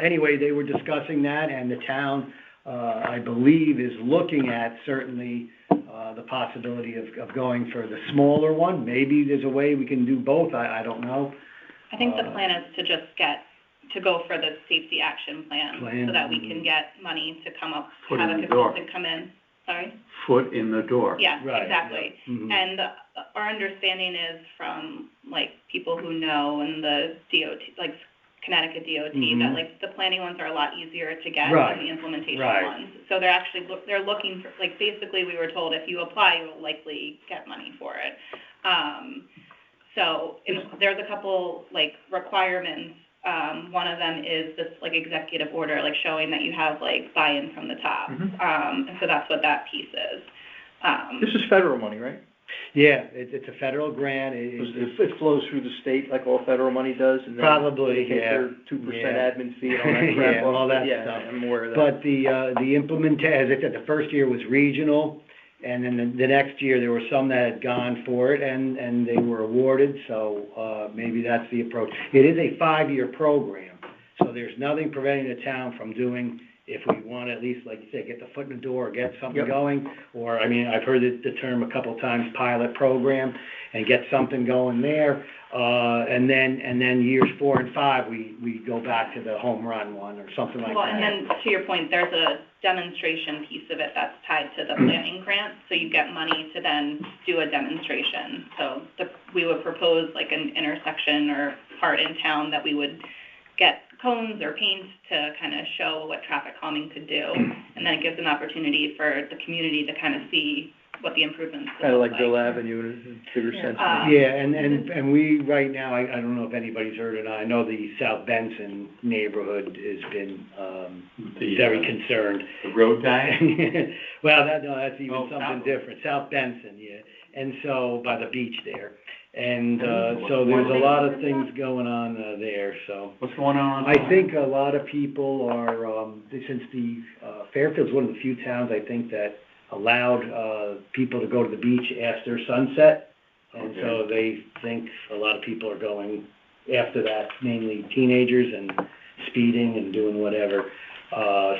anyway, they were discussing that, and the town, I believe, is looking at certainly the possibility of going for the smaller one. Maybe there's a way we can do both, I don't know. I think the plan is to just go for the safety action plan so that we can get money to come up, Foot have in a the door. consultant come in. Sorry? Foot in the door. Yeah, Right, exactly. yeah. Mhm. And our understanding is from, like, people who know and the DOT, like, Connecticut DOT, that, like, the planning ones are a lot easier to get Right, than the implementation right. ones. So they're actually, they're looking for, like, basically, we were told if you apply, you will likely get money for it. So there's a couple, like, requirements. One of them is this, like, executive order, like, showing that you have, like, buy-in from the top. And so that's what that piece is. This is federal money, right? Yeah, it's a federal grant. It flows through the state like all federal money does, and then Probably, they take yeah. their 2% Yeah. admin fee and all that crap. Yeah, all that Yeah, stuff. I'm aware of that. But the as I said, the first year was regional, and then the next year, there were some that had gone for it, and they were awarded, so maybe that's the approach. It is a 5-year program, so there's nothing preventing the town from doing, if we want to at least, like you say, get the foot in the door, get something going, or, I mean, I've heard the term a couple times, pilot program, and get something going there, and then years 4 and 5, we go back to the home run one, or something like that. Well, and then, to your point, there's a demonstration piece of it that's tied to the planning grant, so you get money to then do a demonstration. So we would propose like an intersection or part in town that we would get cones or paint to kind of show what traffic calming could do, and then it gives an opportunity for the community to kind of see what the improvements could Kind of look like Bill Avenue in a bigger sense. Yeah, and we, right now, I don't know if anybody's heard it, I know the South Benson neighborhood has been, very concerned. The road guy? Well, that's even Oh, something South. different, South Benson, yeah, and so, by the beach there. And, so there's a lot of things going on, there, so. What's going on? I think a lot of people are, since Fairfield's one of the few towns, I think, that allowed, people to go to the beach after sunset. And so they think a lot of people are going after that, mainly teenagers and speeding and doing whatever.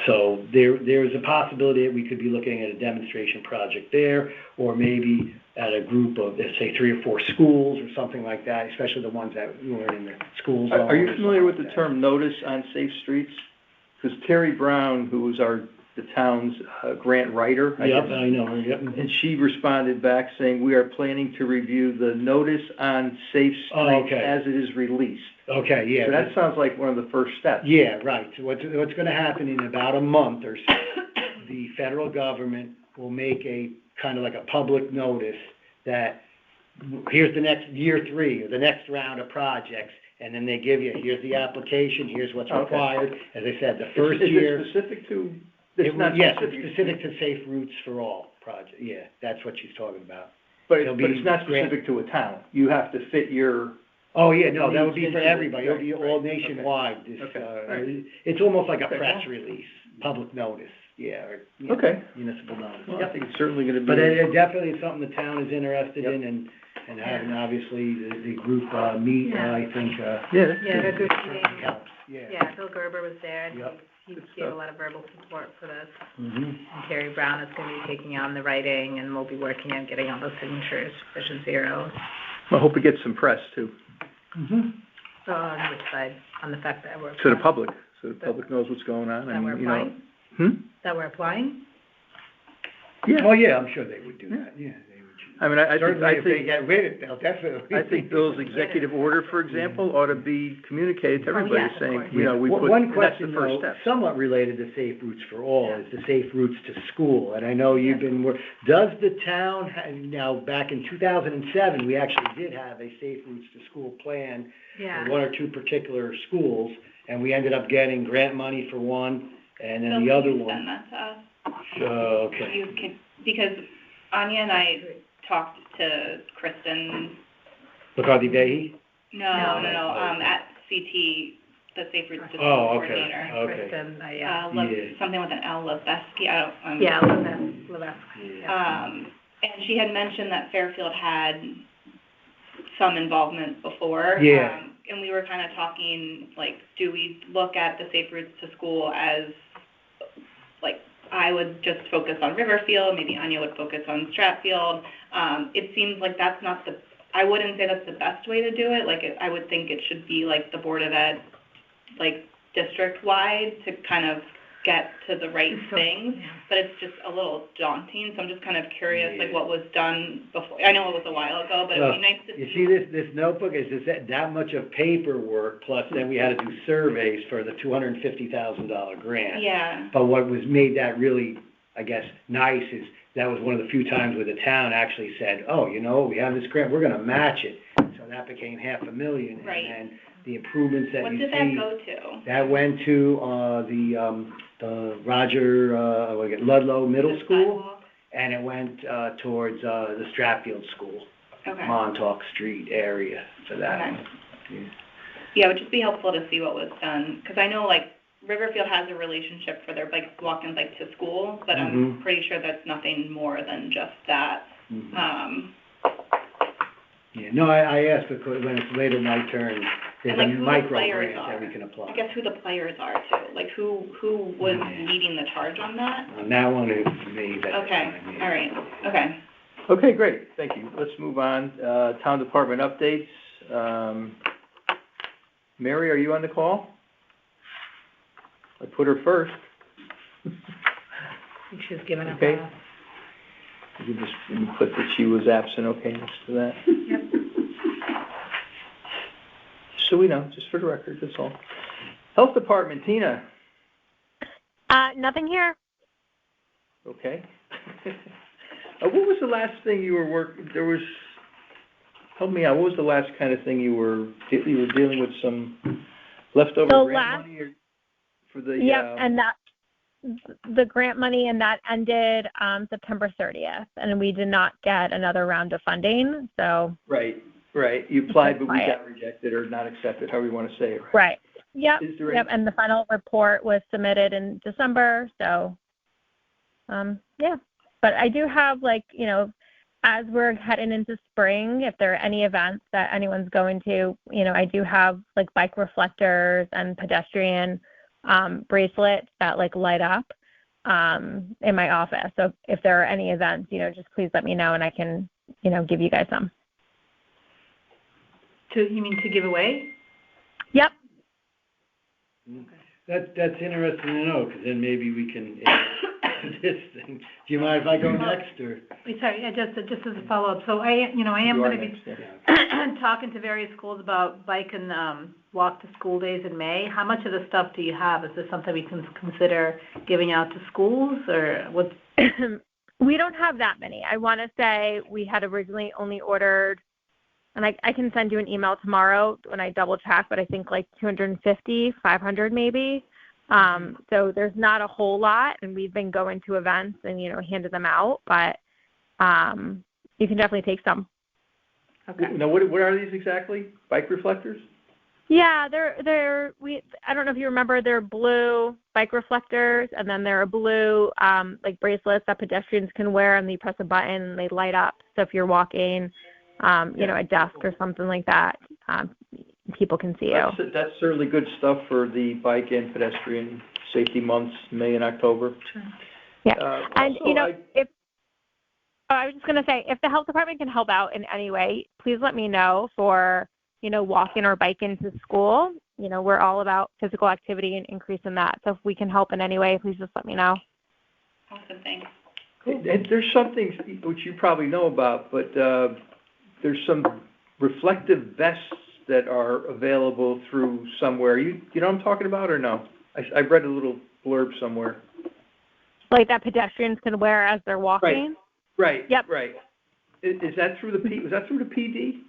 So there's a possibility that we could be looking at a demonstration project there, or maybe at a group of, let's say, 3 or 4 schools or something like that, especially the ones that were in the school zone. Are you or familiar with something the like term notice on safe streets? Because Terry Brown, who was the town's grant writer, that? Yep, I know, yep. and she responded back saying, "We are planning to review the notice on safe streets okay. as it is released." Okay, yeah. So that sounds like one of the first steps. Yeah, right. So what's gonna happen in about a month or so, the federal government will make a, kind of like a public notice that here's the next year 3, or the next round of projects, and then they give you, here's the application, here's what's Okay. required. As I said, the first Is year. it specific to, Yes, it's not it's specific. specific to Safe Routes for All project, yeah, that's what she's talking about. But it'll it's be not grant- specific to a town. You have to fit your, Oh, yeah, no, that would be Into for it, everybody, it'll be right, all right, nationwide. This, Okay, all right. It's almost like a Okay, press well. release, public notice, yeah, or, you know, Okay. municipal notice. well, I Yep. think it's certainly gonna be. But it definitely is something the town is interested Yep. in, and having, obviously, the group, meet, Yeah. I think, Yeah, that's Yeah, good. the group meeting, helps, yeah. yeah, Bill Gerber was there, and Yep. he Good gave a stuff. lot of verbal support for this. Mhm. And Terry Brown is gonna be taking on the writing, and we'll be working on getting all those signatures, Vision Zero. I hope it gets some press too, Mhm. So on which side? On the fact that we're. to the public, so the public knows what's going on. I That we're mean, you know. applying? Hmm? That we're applying? Yeah. Oh, yeah, I'm sure they would do that, yeah, they would. I mean, I Certainly, if they think, get rid of it, they'll definitely. I think Bill's executive order, for example, ought to be communicated to everybody yes, of saying, course. you know, we put, One and that's the question, first though, step. somewhat related to Safe Routes for All, is the Safe Routes to School. And I know you've been, does the town, now, back in 2007, we actually did have a Safe Routes to School plan Yeah. for one or two particular schools, and we ended up getting grant money for one, and then the Bill, other can you one. send that to us? Okay. You can, because Anya and I talked to Kristen, McCarthy-Vahey? no, at CT, the Safe Routes to School Oh, okay. coordinator. Okay. Kristen, Yeah. Something with an L, Leveski, I don't. Yeah, Levesque. Yeah. And she had mentioned that Fairfield had some involvement before. Yeah. And we were kind of talking, like, do we look at the Safe Routes to School as, like, I would just focus on Riverfield, maybe Anya would focus on Stratfield. It seems like that's not I wouldn't say that's the best way to do it. Like, I would think it should be like the Board of Ed, like, district-wide to kind of get to the right things. But it's just a little daunting, so I'm just kind of curious, like, what was done before. I know it was a while ago, but it would be nice to see. You see, this notebook is just that much of paperwork, plus then we had to do surveys for the $250,000 grant. Yeah. But what made that really, I guess, nice is that was one of the few times where the town actually said, oh, you know, we have this grant, we're gonna match it. So that became $500,000. Right. And then the improvements that What you did see. that go to? That went to, the Roger, Ludlow Middle The School, sidewalk? and it went, towards, the Stratfield School. Okay. Montauk Street area for that Okay. one. Yeah. Yeah, it would just be helpful to see what was done, because I know, like, Riverfield has a relationship for their walk-in bike to school, but I'm pretty sure that's nothing more than just that. Mhm. Yeah, no, I asked because when it's later my turn, there's And, like, a who the micro players grant that we are. can apply. I guess who the players are too, like, who was leading the charge on that? On that one, it was me that. Okay, all right, okay. Okay, great, thank you. Let's move on. Town department updates. Mary, are you on the call? I put her first. I think she's given a Okay. pass. You can just put that she was absent, okay, next to that. Yep. So we know, just for the record, that's all. Health Department, Tina. Nothing here. Okay. What was the last thing you were help me out, what was the last kind of thing you were dealing with some leftover The grant last- money or for the, Yep, and the grant money, and that ended September 30th, and we did not get another round of funding, so. Right, you applied, but we Quiet. got rejected or not accepted, however you want to say it. Right. Yep, Is there yep, and the final report was submitted in December, so, yeah. But I do have, like, you know, as we're heading into spring, if there are any events that anyone's going to, you know, I do have, like, bike reflectors and pedestrian bracelets that, like, light up in my office. So if there are any events, you know, just please let me know and I can, you know, give you guys some. You mean to give away? Yep. That's interesting to know, because then maybe we can, this thing. Do you mind if I go next, or? Sorry, just as a follow-up, so I am You are going to be next, yeah. talking to various schools about bike and walk to school days in May. How much of the stuff do you have? Is this something we can consider giving out to schools, or what? We don't have that many. I want to say we had originally only ordered, and I can send you an email tomorrow when I double check, but I think like 250, 500 maybe. So there's not a whole lot, and we've been going to events and, you know, handed them out, but you can definitely take some. Okay. Now, what are these exactly? Bike reflectors? Yeah, I don't know if you remember, they're blue bike reflectors, and then there are blue like bracelets that pedestrians can wear, and you press a button and they light up. So if you're walking, you know, a desk or something like that, people can see you. That's certainly good stuff for the bike and pedestrian safety months, May and October. Sure. Yeah, and also, you know, I was just going to say, if the health department can help out in any way, please let me know for, you know, walking or biking to school. You know, we're all about physical activity and increasing that. So if we can help in any way, please just let me know. Awesome, thanks. And there's something which you probably know about, but, there's some reflective vests that are available through somewhere. You know what I'm talking about, or no? I read a little blurb somewhere. Like that pedestrians can wear as they're walking? Right. Yep. Right. Is that through was that through the PD?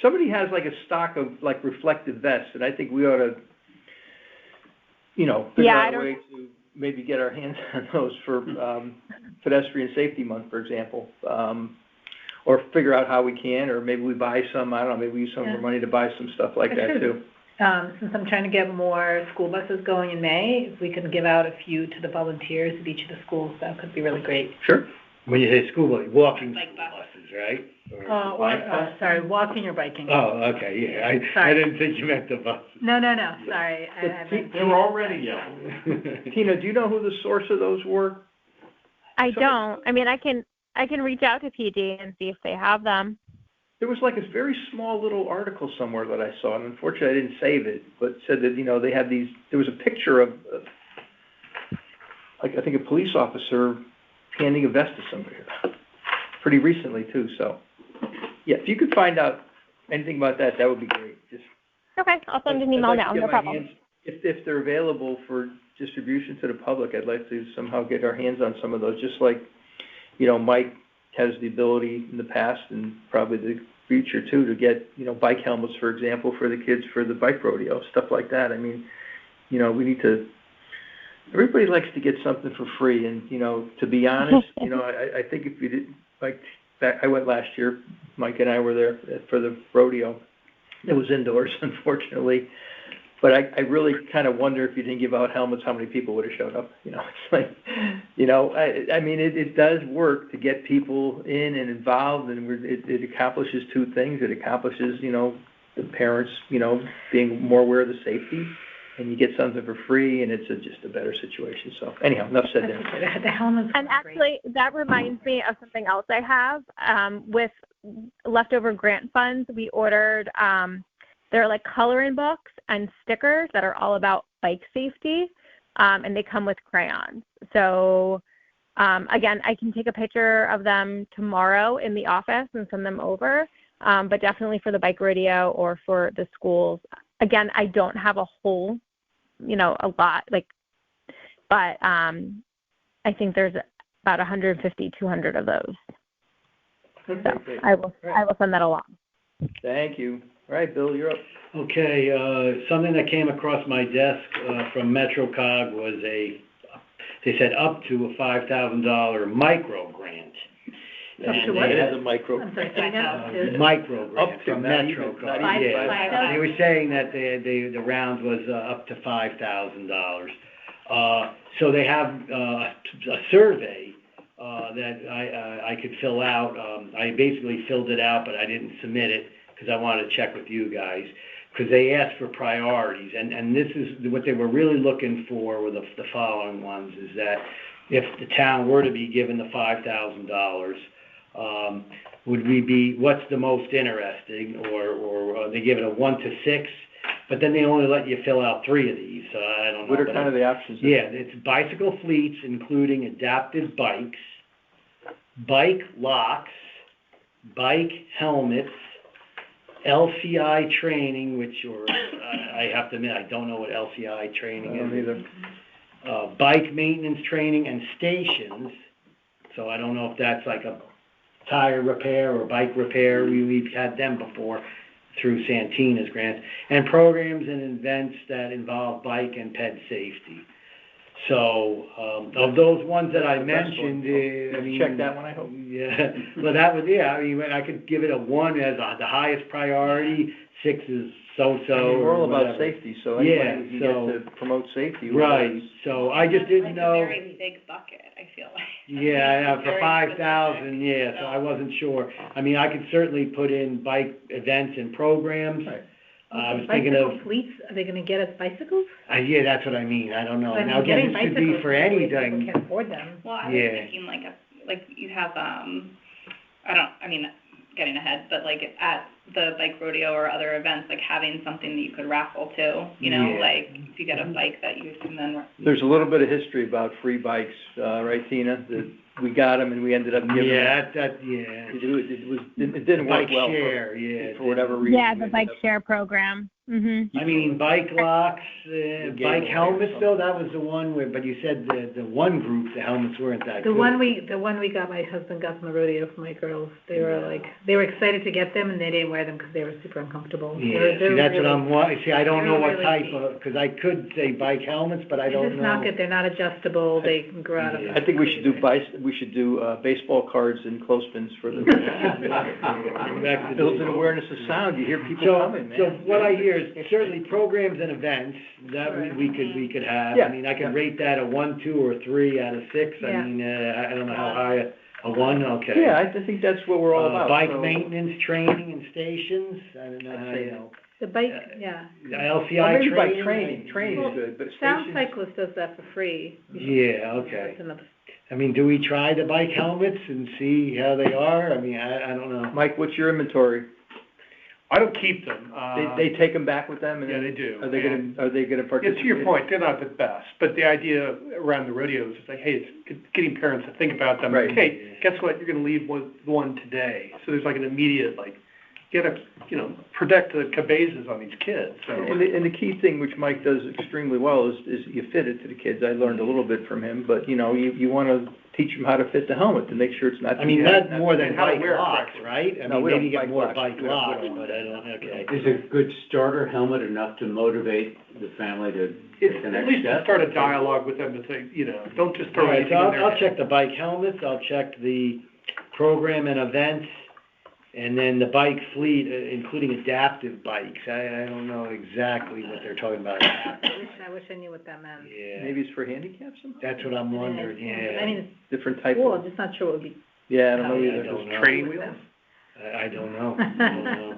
Somebody has like a stock of like reflective vests, and I think we ought to, figure out a way to maybe get our hands on those for Pedestrian Safety Month, for example. Or figure out how we can, or maybe we buy some, I don't know, maybe we use some of our money to buy some stuff like that too. Since I'm trying to get more school buses going in May, if we can give out a few to the volunteers at each of the schools, that could be really great. Sure. When you say school bus, walking Like school buses. buses, right? Sorry, walking or biking. Oh, okay, yeah, I Sorry. didn't think you meant the buses. No, sorry. I meant- They were already yellow. Tina, do you know who the source of those were? I don't. I mean, I can reach out to PD and see if they have them. There was like a very small little article somewhere that I saw, and unfortunately I didn't save it, but said that, they had these, there was a picture of, like, I think a police officer handing a vest to somebody, pretty recently too, so. Yeah, if you could find out anything about that, that would be great. Just Okay, I'll send an email now, no problem. If they're available for distribution to the public, I'd like to somehow get our hands on some of those, just like, Mike has the ability in the past and probably the future too to get, bike helmets, for example, for the kids for the bike rodeo, stuff like that. I mean, we need to, everybody likes to get something for free. And, to be honest, I think if you did, like, I went last year, Mike and I were there for the rodeo. It was indoors, unfortunately. But I really kind of wonder if you didn't give out helmets, how many people would have showed up. It's like, I mean, it does work to get people in and involved, and it accomplishes two things. It accomplishes, the parents, being more aware of the safety, and you get something for free, and it's just a better situation. So anyhow, enough said there. The helmets. And actually, that reminds me of something else I have. With leftover grant funds, we ordered, they're like coloring books and stickers that are all about bike safety, and they come with crayons. So, again, I can take a picture of them tomorrow in the office and send them over, but definitely for the bike rodeo or for the schools. Again, I don't have a whole, a lot, but I think there's about 150, 200 of those. Okay, So great. I will send that along. Thank you. All right, Bill, you're up. Okay, something that came across my desk from MetroCog was they said up to a $5,000 micro grant. Up to what? It has a micro. I'm sorry, say again? Micro grant Up to, from not even, MetroCog. not Five- even Yeah, five- they were saying that the round was up to $5,000. So they have a survey that I could fill out. I basically filled it out, but I didn't submit it because I wanted to check with you guys, because they asked for priorities, and this is what they were really looking for were the following ones, is that if the town were to be given the $5,000, what's the most interesting, or they give it a 1 to 6, but then they only let you fill out 3 of these, so I don't know. What are kind of the options? Yeah, it's bicycle fleets, including adaptive bikes, bike locks, bike helmets, LCI training, I have to admit, I don't know what LCI training is. I don't either. Bike maintenance training and stations, so I don't know if that's like a tire repair or bike repair. We've had them before through Santina's grants, and programs and events that involve bike and ped safety. So, of those ones that I mentioned, I mean... Check that one, I hope. Yeah, well, that was, yeah, I mean, I could give it a 1 as the highest priority, 6 is so-so. I mean, we're all or about whatever. safety, so anybody who can so- get to promote safety. Right, so I just didn't know... It's like a very big bucket, I feel like. Yeah, for Very 5,000, specific, yeah, so I wasn't sure. I mean, I could certainly put in bike events and programs. Right. I was thinking Bicycle of, fleets, are they gonna get us bicycles? yeah, that's what I mean, I don't know. I mean, Now, again, getting this could be bicycles, for people anything. can't afford them. Well, I was Yeah. thinking like you have, getting ahead, but like at the bike rodeo or other events, like having something that you could raffle to, you know, Yeah. like if you get a bike that you can then. There's a little bit of history about free bikes, right, Tina? That we got them and we ended up giving them. Yeah. It didn't work Bike well share, for whatever reason. Yeah, we the ended bike up- share program. I mean, bike locks, gave bike away helmets or though, that was the one where, but you said the one group, the helmets weren't that The good. one we got, my husband got from the rodeo for my girls, they were excited to get them and they didn't wear them because they were super uncomfortable. Yeah, see, that's what I'm see, I don't they know were what really type cheap. of, cause I could say bike helmets, but I They're don't just know. not good, they're not adjustable, they can grow out of. Yeah. I think we should do baseball cards and clothespins for the. Builds an awareness of sound, you hear people coming, man. So what I hear is certainly programs and events that we could have. Yeah. I mean, I could rate that a 1, 2, or 3 out of 6. I Yeah. mean, I don't know how high, a 1, okay. Yeah, I think that's what we're all about. Bike so- maintenance, training and stations, I don't know I'd how, say you know. The bike, yeah. LCI Well, maybe by training. training Well, is good, but Sound stations. Cyclist does that for free. You should- Yeah, okay. That's another. I mean, do we try the bike helmets and see how they are? I mean, I don't know. Mike, what's your inventory? I don't keep them. They take them back with them and Yeah, then? they do. Are they gonna Yeah, participate? to your point, they're not the best, but the idea around the rodeos is like, hey, it's getting parents to think about them. Right. Hey, guess what, you're gonna leave one today. So there's like an immediate, like, protect the cabezas on these kids, so. And the key thing, which Mike does extremely well, is you fit it to the kids. I learned a little bit from him, but, you wanna teach them how to fit the helmet to make sure it's not. I mean, not more than how to bike wear it locks, correctly. right? I No, mean, we don't maybe get bike more locks. bike We don't- locks, we don't. but I don't, okay. Is a good starter helmet enough to motivate the family to take the At next least to step? start a dialogue with them to say, don't just throw All right, anything so in there. I'll check the bike helmets, I'll check the program and events, and then the bike fleet, including adaptive bikes. I don't know exactly what they're talking about. I wish I knew what that meant. Yeah, Maybe it's for handicaps somehow? that's what I'm wondering, I mean, yeah. it's Different type cool, of, I'm just not sure what would be. yeah, I don't know I either. don't know. Training wheels? I don't know.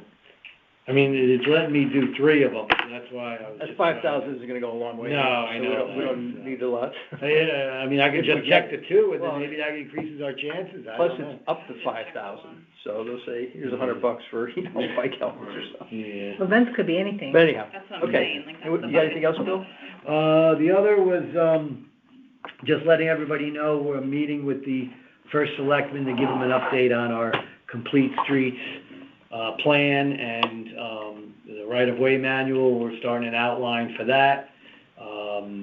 I mean, it's letting me do 3 of them, so that's why I was That's just. 5,000 isn't gonna go a long way. No, I so know We that. don't need a lot. Yeah, I mean, I could If we just check get the 2, and well, then maybe that increases our chances, I Plus, don't know. it's up to 5,000, so they'll say, here's $100 for, bike helmets or something. Yeah. Events could be anything. But anyhow, That's what I'm okay. saying, like, And that's the you got anything else, Bill? The other was, just letting everybody know we're meeting with the first selectman to give them an update on our complete streets, plan and, the right-of-way manual. We're starting an outline for that.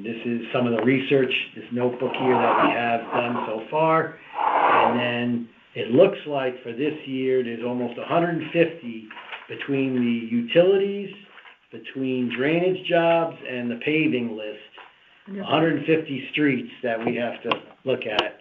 This is some of the research, this notebook here that we have done so far. And then it looks like for this year, there's almost 150 between the utilities, between drainage jobs and the paving list. 150 streets that we have to look at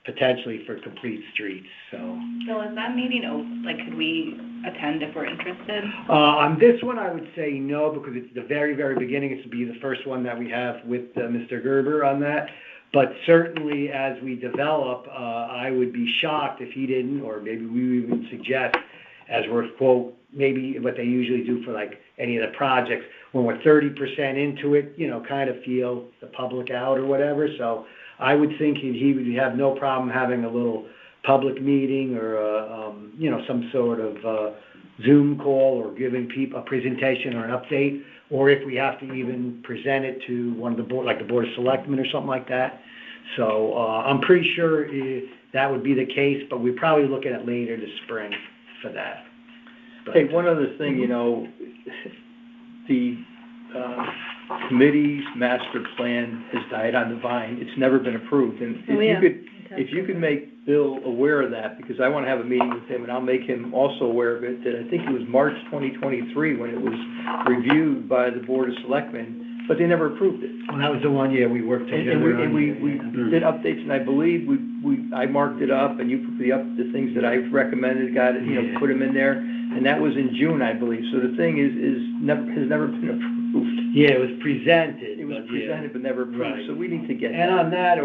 potentially for complete streets, so. Bill, is that meeting open, like, could we attend if we're interested? On this one, I would say no, because it's the very, very beginning. It's to be the first one that we have with Mr. Gerber on that. But certainly, as we develop, I would be shocked if he didn't, or maybe we would even suggest, as we're, quote, maybe what they usually do for like any of the projects, when we're 30% into it, kind of feel the public out or whatever. So I would think he would have no problem having a little public meeting or, some sort of Zoom call or giving people a presentation or an update, or if we have to even present it to one of the board, like the Board of Selectmen or something like that. So I'm pretty sure that would be the case, but we're probably looking at later this spring for that. But, Hey, one other thing, the committee's master plan has died on the vine. It's never been approved. And if you could make Bill aware of that, because I want to have a meeting with him, and I'll make him also aware of it, that I think it was March 2023 when it was reviewed by the Board of Selectmen, but they never approved it. Well, that was the one, we worked together on. And we did updates, and I believe I marked it up, and you put the things that I recommended, got it, put them in there, and that was in June, I believe. So the thing has never been approved. Yeah, it was presented. It was but presented but never approved, Right. so we need to get And that. on that,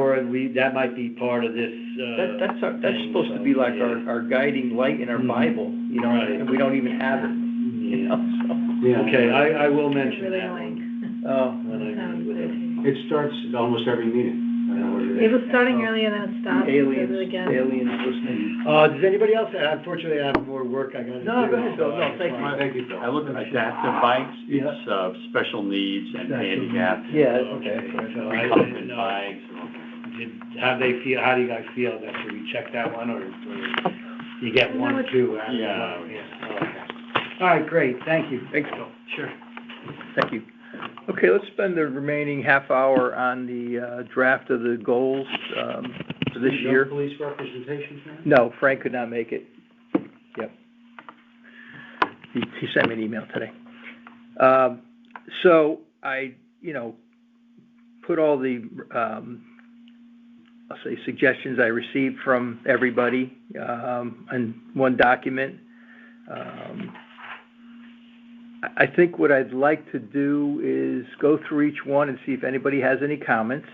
that might be part of this, That's thing, supposed to so, be like yeah. our guiding light in our Bible, Right. and we don't even have it, Yeah. Okay, I will mention Really that annoying. one. Oh, When I meet with him. It starts at almost every meeting. It was starting earlier, then it stopped. Aliens, Did it again. aliens listening. Does anybody else, unfortunately, I have more work I gotta do. No, go ahead, Bill. No, thank you. Thank you, Bill. I look at adaptive bikes, it's, special needs and handicap. Yeah, Okay, so I Recumbent didn't know. bikes. How do you guys feel, that should we check that one, or you get one or two? out of Yeah. one? Okay. All right, great, thank you. Thanks, Bill. Sure. Thank you. Okay, let's spend the remaining half hour on the draft of the goals for this year. No police representation, Frank? No, Frank could not make it. Yep. He sent me an email today. So I, put all the, I'll say suggestions I received from everybody in one document. I think what I'd like to do is go through each one and see if anybody has any comments.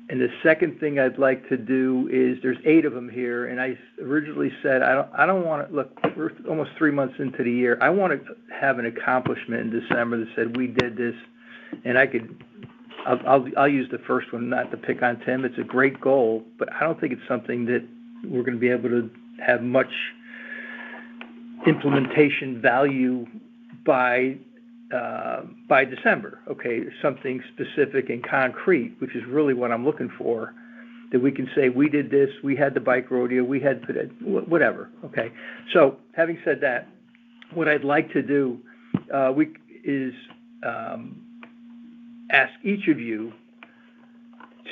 And the second thing I'd like to do is, there's 8 of them here, and I originally said, I don't want to, look, we're almost 3 months into the year. I want to have an accomplishment in December that said, we did this, and I'll use the first one, not to pick on Tim. It's a great goal, but I don't think it's something that we're going to be able to have much implementation value by December, okay? Something specific and concrete, which is really what I'm looking for, that we can say, we did this, we had the bike rodeo, we had whatever, okay? So, having said that, what I'd like to do is ask each of you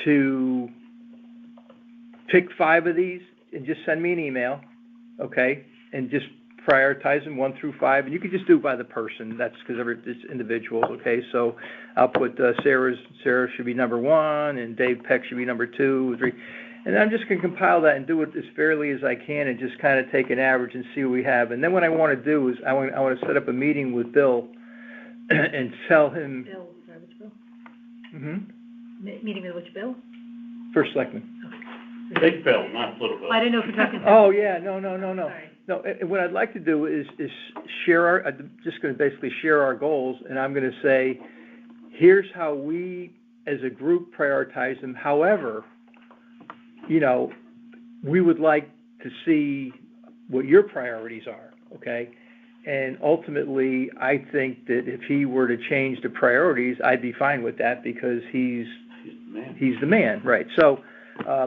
to pick 5 of these and just send me an email, okay? And just prioritize them 1 through 5, and you can just do it by the person. That's because it's individuals, okay? So I'll put Sarah should be number 1, and Dave Peck should be number 2, 3, and I'm just going to compile that and do it as fairly as I can, and just kind of take an average and see what we have. And then what I want to do is I want to set up a meeting with Bill and tell him. Bill, sorry, which Bill? Mm-hmm. Meeting with which Bill? First Selectman. Big Bill, not little Bill. I didn't know if you're talking. Oh yeah, no. Sorry. No, what I'd like to do is share I'm just going to basically share our goals, and I'm going to say, here's how we as a group prioritize them. However, we would like to see what your priorities are, okay? And ultimately, I think that if he were to change the priorities, I'd be fine with that, because he's the man, right? So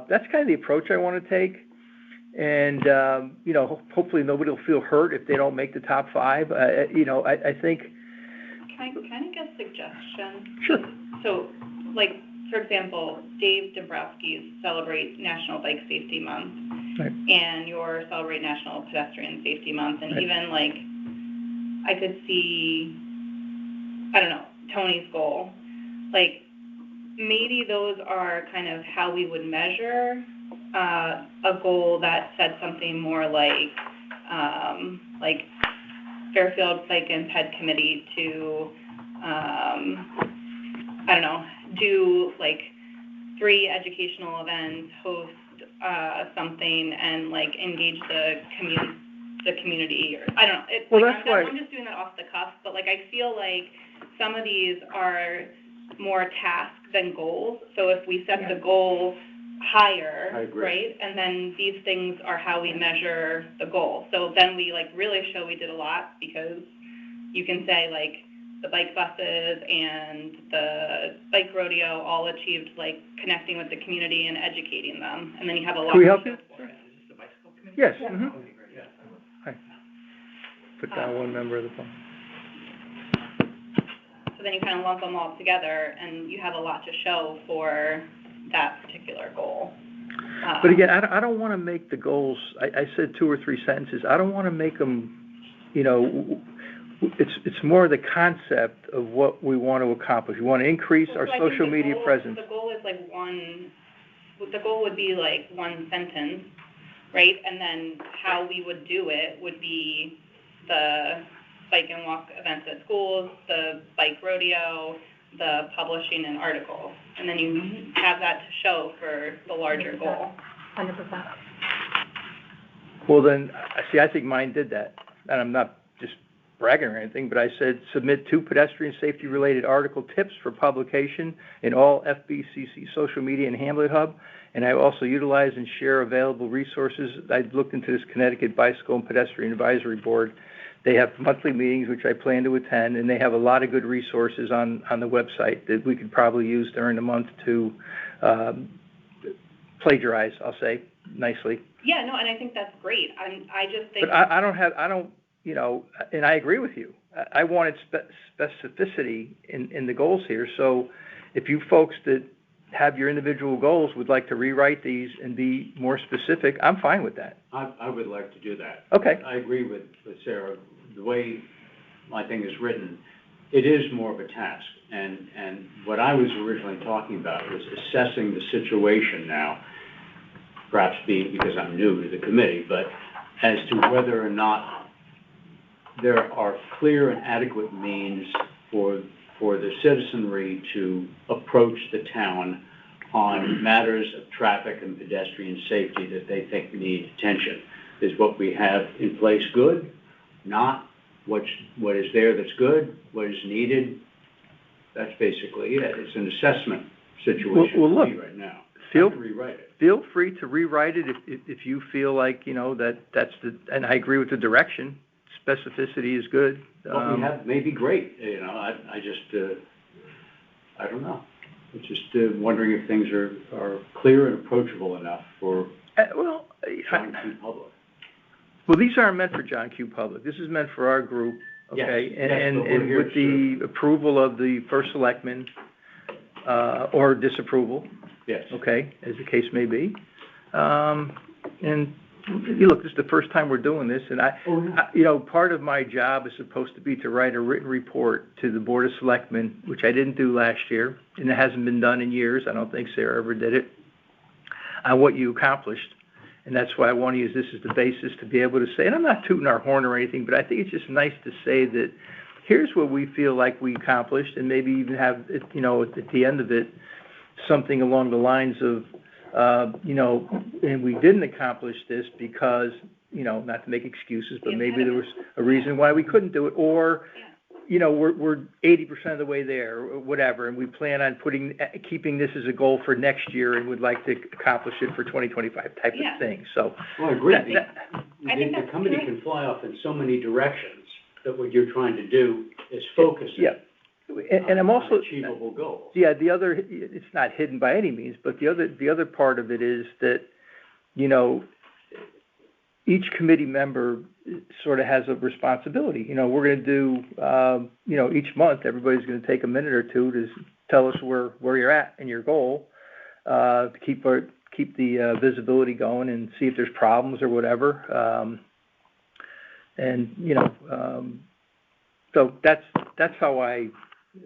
that's kind of the approach I want to take. And, hopefully nobody will feel hurt if they don't make the top 5. I think. Can I get a suggestion? Sure. So, for example, Dave Dombrowski's Celebrate National Bike Safety Month, Right. and your Celebrate National Pedestrian Safety Month, and Right. even, I could see, I don't know, Tony's goal. Maybe those are kind of how we would measure a goal that said something more like Fairfield Bike and Ped Committee to, I don't know, do 3 educational events, host something, and engage the community, or I don't know. I'm just doing that off the cuff, but I feel like some of these are more tasks than goals. So if we set the goal higher, I agree. right, and then these things are how we measure the goal. So then we really show we did a lot, because you can say the bike buses and the bike rodeo all achieved connecting with the community and educating them, and then you have a lot. Can we help you? for it. Yes. Yeah. Mm-hmm. Hi. Put down one member of the phone. So then you kind of lump them all together, and you have a lot to show for that particular goal. But again, I don't want to make the goals, I said 2 or 3 sentences. I don't want to make them, it's more the concept of what we want to accomplish. We want to increase our social media presence. The goal is the goal would be one sentence, right? And then how we would do it would be the bike and walk events at schools, the bike rodeo, the publishing an article, and then you have that to show for the larger goal. 100%. Well then, see, I think mine did that, and I'm not just bragging or anything, but I said, submit 2 pedestrian safety-related article tips for publication in all FBCC social media and Hamlet Hub, and I also utilize and share available resources. I looked into this Connecticut Bicycle and Pedestrian Advisory Board. They have monthly meetings, which I plan to attend, and they have a lot of good resources on the website that we could probably use during the month to plagiarize, I'll say, nicely. Yeah, no, and I think that's great. I just think. But I don't, you know, and I agree with you. I wanted specificity in the goals here. So if you folks that have your individual goals would like to rewrite these and be more specific, I'm fine with that. I would like to do that. Okay. I agree with Sarah. The way my thing is written, it is more of a task. And what I was originally talking about was assessing the situation now, perhaps being because I'm new to the committee, but as to whether or not there are clear and adequate means for the citizenry to approach the town on matters of traffic and pedestrian safety that they think need attention. Is what we have in place good? Not. What is there that's good? What is needed? That's basically it. It's an assessment situation well, look, for me right now. Feel free to rewrite it if you feel like, you know, that's the, and I agree with the direction. Specificity is good. What we have may be great, you know, I just, I don't know. I'm just wondering if things are clear and approachable enough for John Q. Public. Well, these aren't meant for John Q. Public. This is meant for our group, okay? Yes, and with the approval of the first selectman, or disapproval. Yes. Okay, as the case may be. And you look, this is the first time we're doing this, and you know, part of my job is supposed to be to write a written report to the Board of Selectmen, which I didn't do last year, and it hasn't been done in years. I don't think Sarah ever did it, on what you accomplished. And that's why I want to use this as the basis to be able to say, and I'm not tooting our horn or anything, but I think it's just nice to say that here's what we feel like we accomplished, and maybe even have, you know, at the end of it, something along the lines of, you know, and we didn't accomplish this because, you know, not to make excuses, but maybe there was a reason why we couldn't do it, or, you know, we're 80% of the way there, or whatever, and we plan on keeping this as a goal for next year and would like to accomplish it for 2025 type of thing. So, well, I agree. The company can fly off in so many directions that what you're trying to do is focus. Yeah. And I'm also achievable goals. Yeah, the other, it's not hidden by any means, but the other part of it is that, you know, each committee member sort of has a responsibility. You know, we're going to do, you know, each month everybody's going to take a minute or two to tell us where you're at in your goal, to keep the visibility going and see if there's problems or whatever. And you know, so that's how I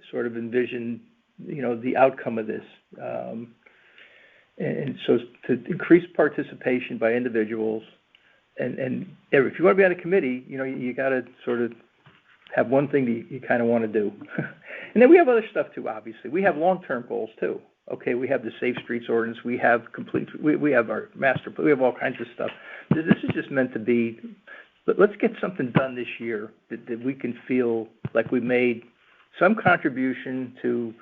sort of envision, you know, the outcome of this. And so to increase participation by individuals, and if you want to be on a committee, you know, you got to sort of have one thing that you kind of want to do. And then we have other stuff too, obviously. We have long-term goals too. Okay, we have the Safe Streets Ordinance, we have we have our master plan, we have all kinds of stuff. This is just meant to be, let's get something done this year that we can feel like we made some contribution to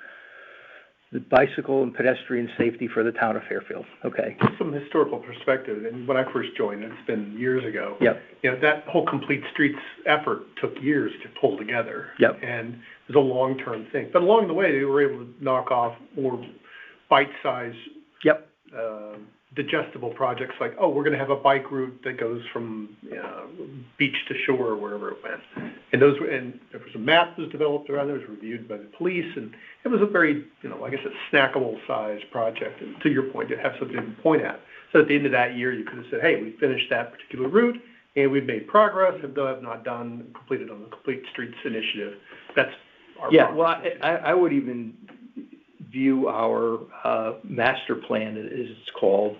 the bicycle and pedestrian safety for the town of Fairfield. Okay. Some historical perspective, and when I first joined, it's been years ago. Yep. You know, that whole Complete Streets effort took years to pull together. Yep. And it was a long-term thing. But along the way, they were able to knock off more bite-sized, yep, digestible projects like, oh, we're going to have a bike route that goes from beach to shore or wherever it went. And there was a map that was developed around there, it was reviewed by the police, and it was a very, you know, I guess a snackable size project. And to your point, you have something to point at. So at the end of that year, you could have said, hey, we finished that particular route, and we've made progress, and though have not completed on the Complete Streets Initiative. That's our progress. Well, I would even view our master plan, as it's called.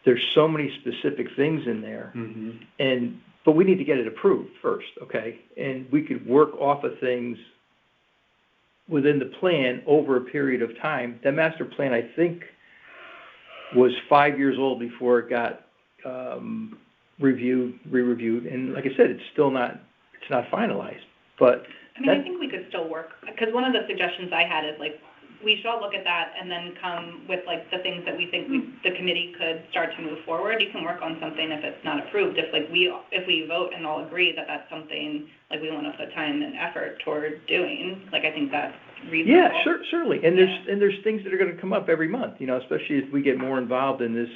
There's so many specific things in there, but we need to get it approved first, okay? And we could work off of things within the plan over a period of time. That master plan, I think, was 5 years old before it got re-reviewed, and like I said, it's not finalized. But I mean, I think we could still work, because one of the suggestions I had is like, we should all look at that and then come with like the things that we think the committee could start to move forward. You can work on something if it's not approved. If we vote and all agree that that's something like we want to put time and effort toward doing, like I think that's reasonable. yeah, certainly. And there's things that are going to come up every month, especially as we get more involved in this,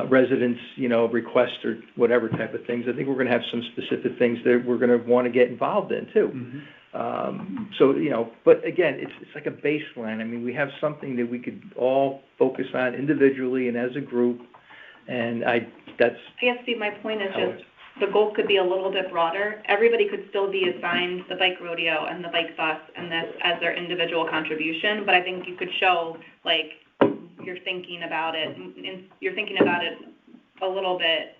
residents, requests or whatever type of things. I think we're going to have some specific things that we're going to want to get involved in too. Mm-hmm. But again, it's like a baseline. I mean, we have something that we could all focus on individually and as a group, and I guess, Steve, my point is just, the goal could be a little bit broader. Everybody could still be assigned the bike rodeo and the bike bus and this as their individual contribution, but I think you could show, like, you're thinking about it a little bit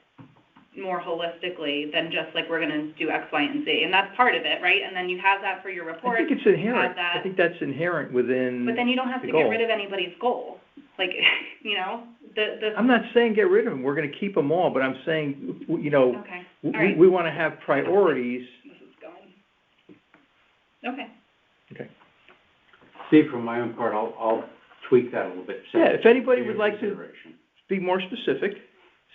more holistically than just like we're going to do X, Y, and Z, and that's part of it, right? And then you have that for your report. I think it's inherent. I think that's inherent within. But then you don't have to get rid of anybody's goal, like I'm not saying get rid of them. We're going to keep them all, but I'm saying okay. We want to have priorities. This is going. Okay. Okay. Steve, for my own part, I'll tweak that a little bit. Yeah, if anybody would like to be more specific,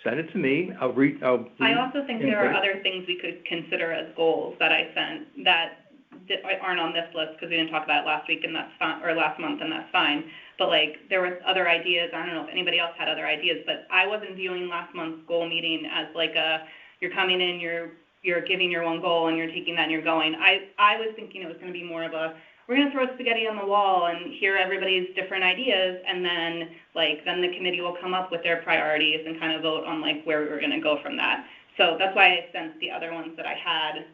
send it to me. I also think there are other things we could consider as goals that I sent that aren't on this list because we didn't talk about it last week, and that's fine, or last month, and that's fine. But like there were other ideas. I don't know if anybody else had other ideas, but I wasn't viewing last month's goal meeting as like you're coming in, you're giving your one goal, and you're taking that and you're going. I was thinking it was going to be more of we're going to throw spaghetti on the wall and hear everybody's different ideas, and then the committee will come up with their priorities and kind of vote on like where we were going to go from that. So that's why I sent the other ones that I had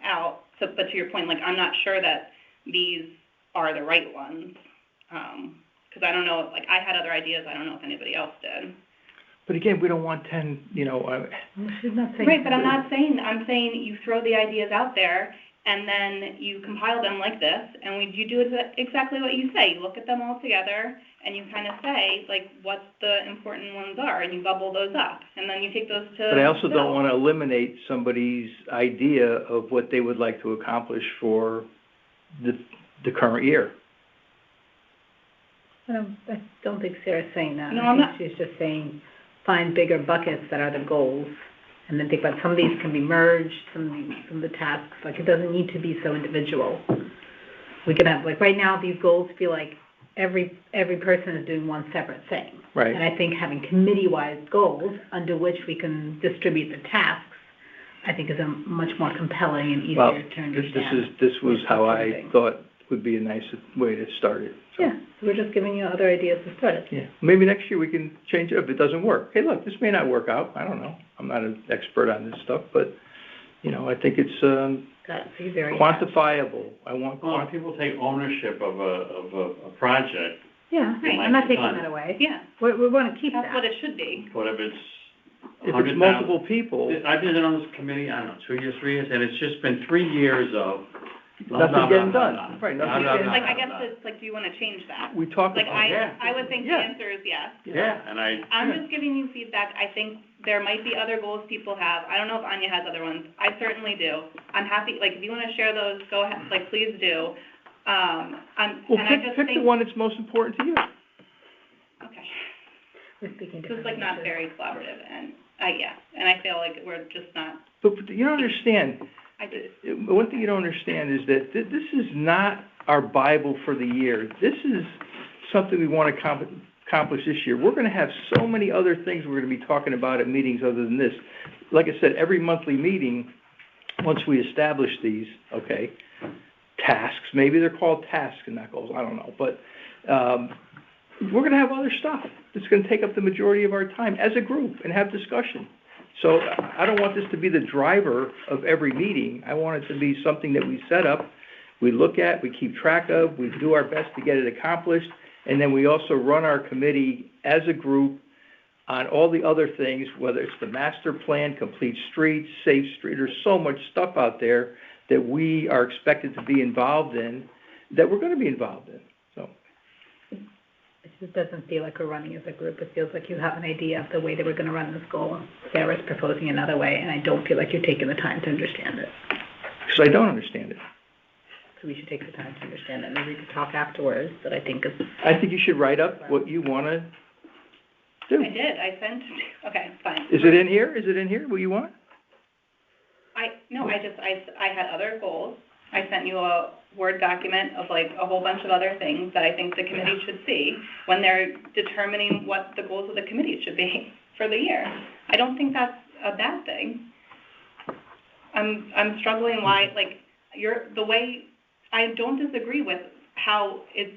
out. So, but to your point, like I'm not sure that these are the right ones, because I don't know. Like I had other ideas. I don't know if anybody else did. But again, we don't want 10. She's not saying. Right, but I'm not saying. I'm saying you throw the ideas out there. And then you compile them like this, and you do exactly what you say. You look at them all together, and you kind of say, like, what the important ones are, and you bubble those up. And then you take those to... But I also don't want to eliminate somebody's idea of what they would like to accomplish for the current year. I don't think Sarah's saying that. No, I think she's just saying find bigger buckets that are the goals. And then think about some of these can be merged, some of the tasks. Like it doesn't need to be so individual. We can have, like right now, these goals feel like every person is doing one separate thing. Right. And I think having committee-wide goals under which we can distribute the tasks, I think is a much more compelling and easier to understand. This was how I thought would be a nice way to start it. So. Yeah, so we're just giving you other ideas to start it. Yeah, maybe next year we can change it if it doesn't work. Hey, look, this may not work out. I don't know. I'm not an expert on this stuff, but I think it's quantifiable. Well, people take ownership of a project. Yeah, right. I'm not taking that away. Yeah, we want to keep that's that. what it should be. But if it's multiple people, I've been on this committee, I don't know, 2 years, 3 years, and it's just been 3 years of nothing getting done. Right, nothing getting done. Like, I guess it's like, do you want to change that? We talked like, about it. I would think the answer is yes. Yeah, and I'm just giving you feedback. I think there might be other goals people have. I don't know if Anya has other ones. I certainly do. I'm happy, like, if you want to share those, go ahead, like, please do. Pick the one that's most important to you. Okay. We're speaking this is, like, not very collaborative, and I feel like we're just not. But you don't understand. One thing you don't understand is that this is not our Bible for the year. This is something we want to accomplish this year. We're going to have so many other things we're going to be talking about at meetings other than this. Like I said, every monthly meeting, once we establish these, tasks, maybe they're called tasks and not goals, I don't know, but we're going to have other stuff that's going to take up the majority of our time as a group and have discussion. So I don't want this to be the driver of every meeting. I want it to be something that we set up, we look at, we keep track of, we do our best to get it accomplished, and then we also run our committee as a group on all the other things, whether it's the master plan, complete streets, safe street. There's so much stuff out there that we are expected to be involved in, that we're going to be involved in. So. It just doesn't feel like we're running as a group. It feels like you have an idea of the way that we're going to run this goal. Sarah's proposing another way, and I don't feel like you're taking the time to understand it. Because I don't understand it. So we should take the time to understand it, maybe we could talk afterwards, but I think it's, I think you should write up what you want to do. I did, I sent, okay, fine. Is it in here? Is it in here, what you want? I had other goals. I sent you a Word document of like a whole bunch of other things that I think the committee should see when they're determining what the goals of the committee should be for the year. I don't think that's a bad thing. I'm struggling why, like, I don't disagree with how it's,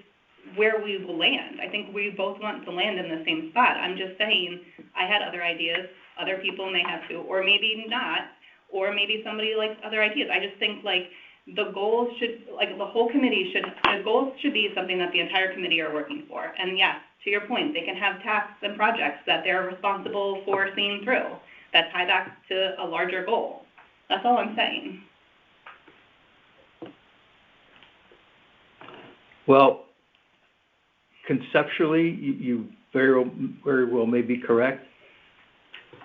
where we will land. I think we both want to land in the same spot. I'm just saying, I had other ideas, other people may have too, or maybe not, or maybe somebody likes other ideas. I just think, like, the goals should, like, the whole committee should, the goals should be something that the entire committee are working for. And yes, to your point, they can have tasks and projects that they're responsible for seeing through, that tie back to a larger goal. That's all I'm saying. Well, conceptually, you very well may be correct.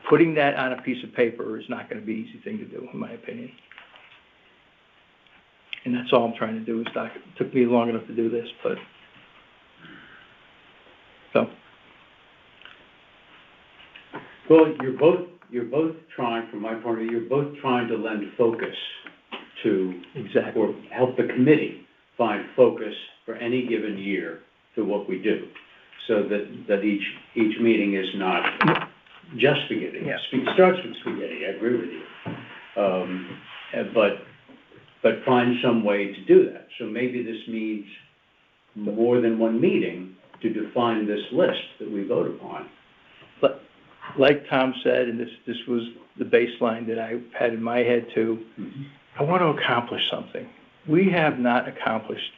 Putting that on a piece of paper is not going to be an easy thing to do, in my opinion. And that's all I'm trying to do. It took me long enough to do this, but so. Well, you're both trying, from my point of view, you're both trying to lend focus to, Exactly. or help the committee find focus for any given year to what we do, so that each meeting is not just spaghetti. Yeah. It starts with spaghetti, I agree with you. But find some way to do that. So maybe this means more than one meeting to define this list that we vote upon. But like Tom said, and this was the baseline that I had in my head too, I want to accomplish something. We have not accomplished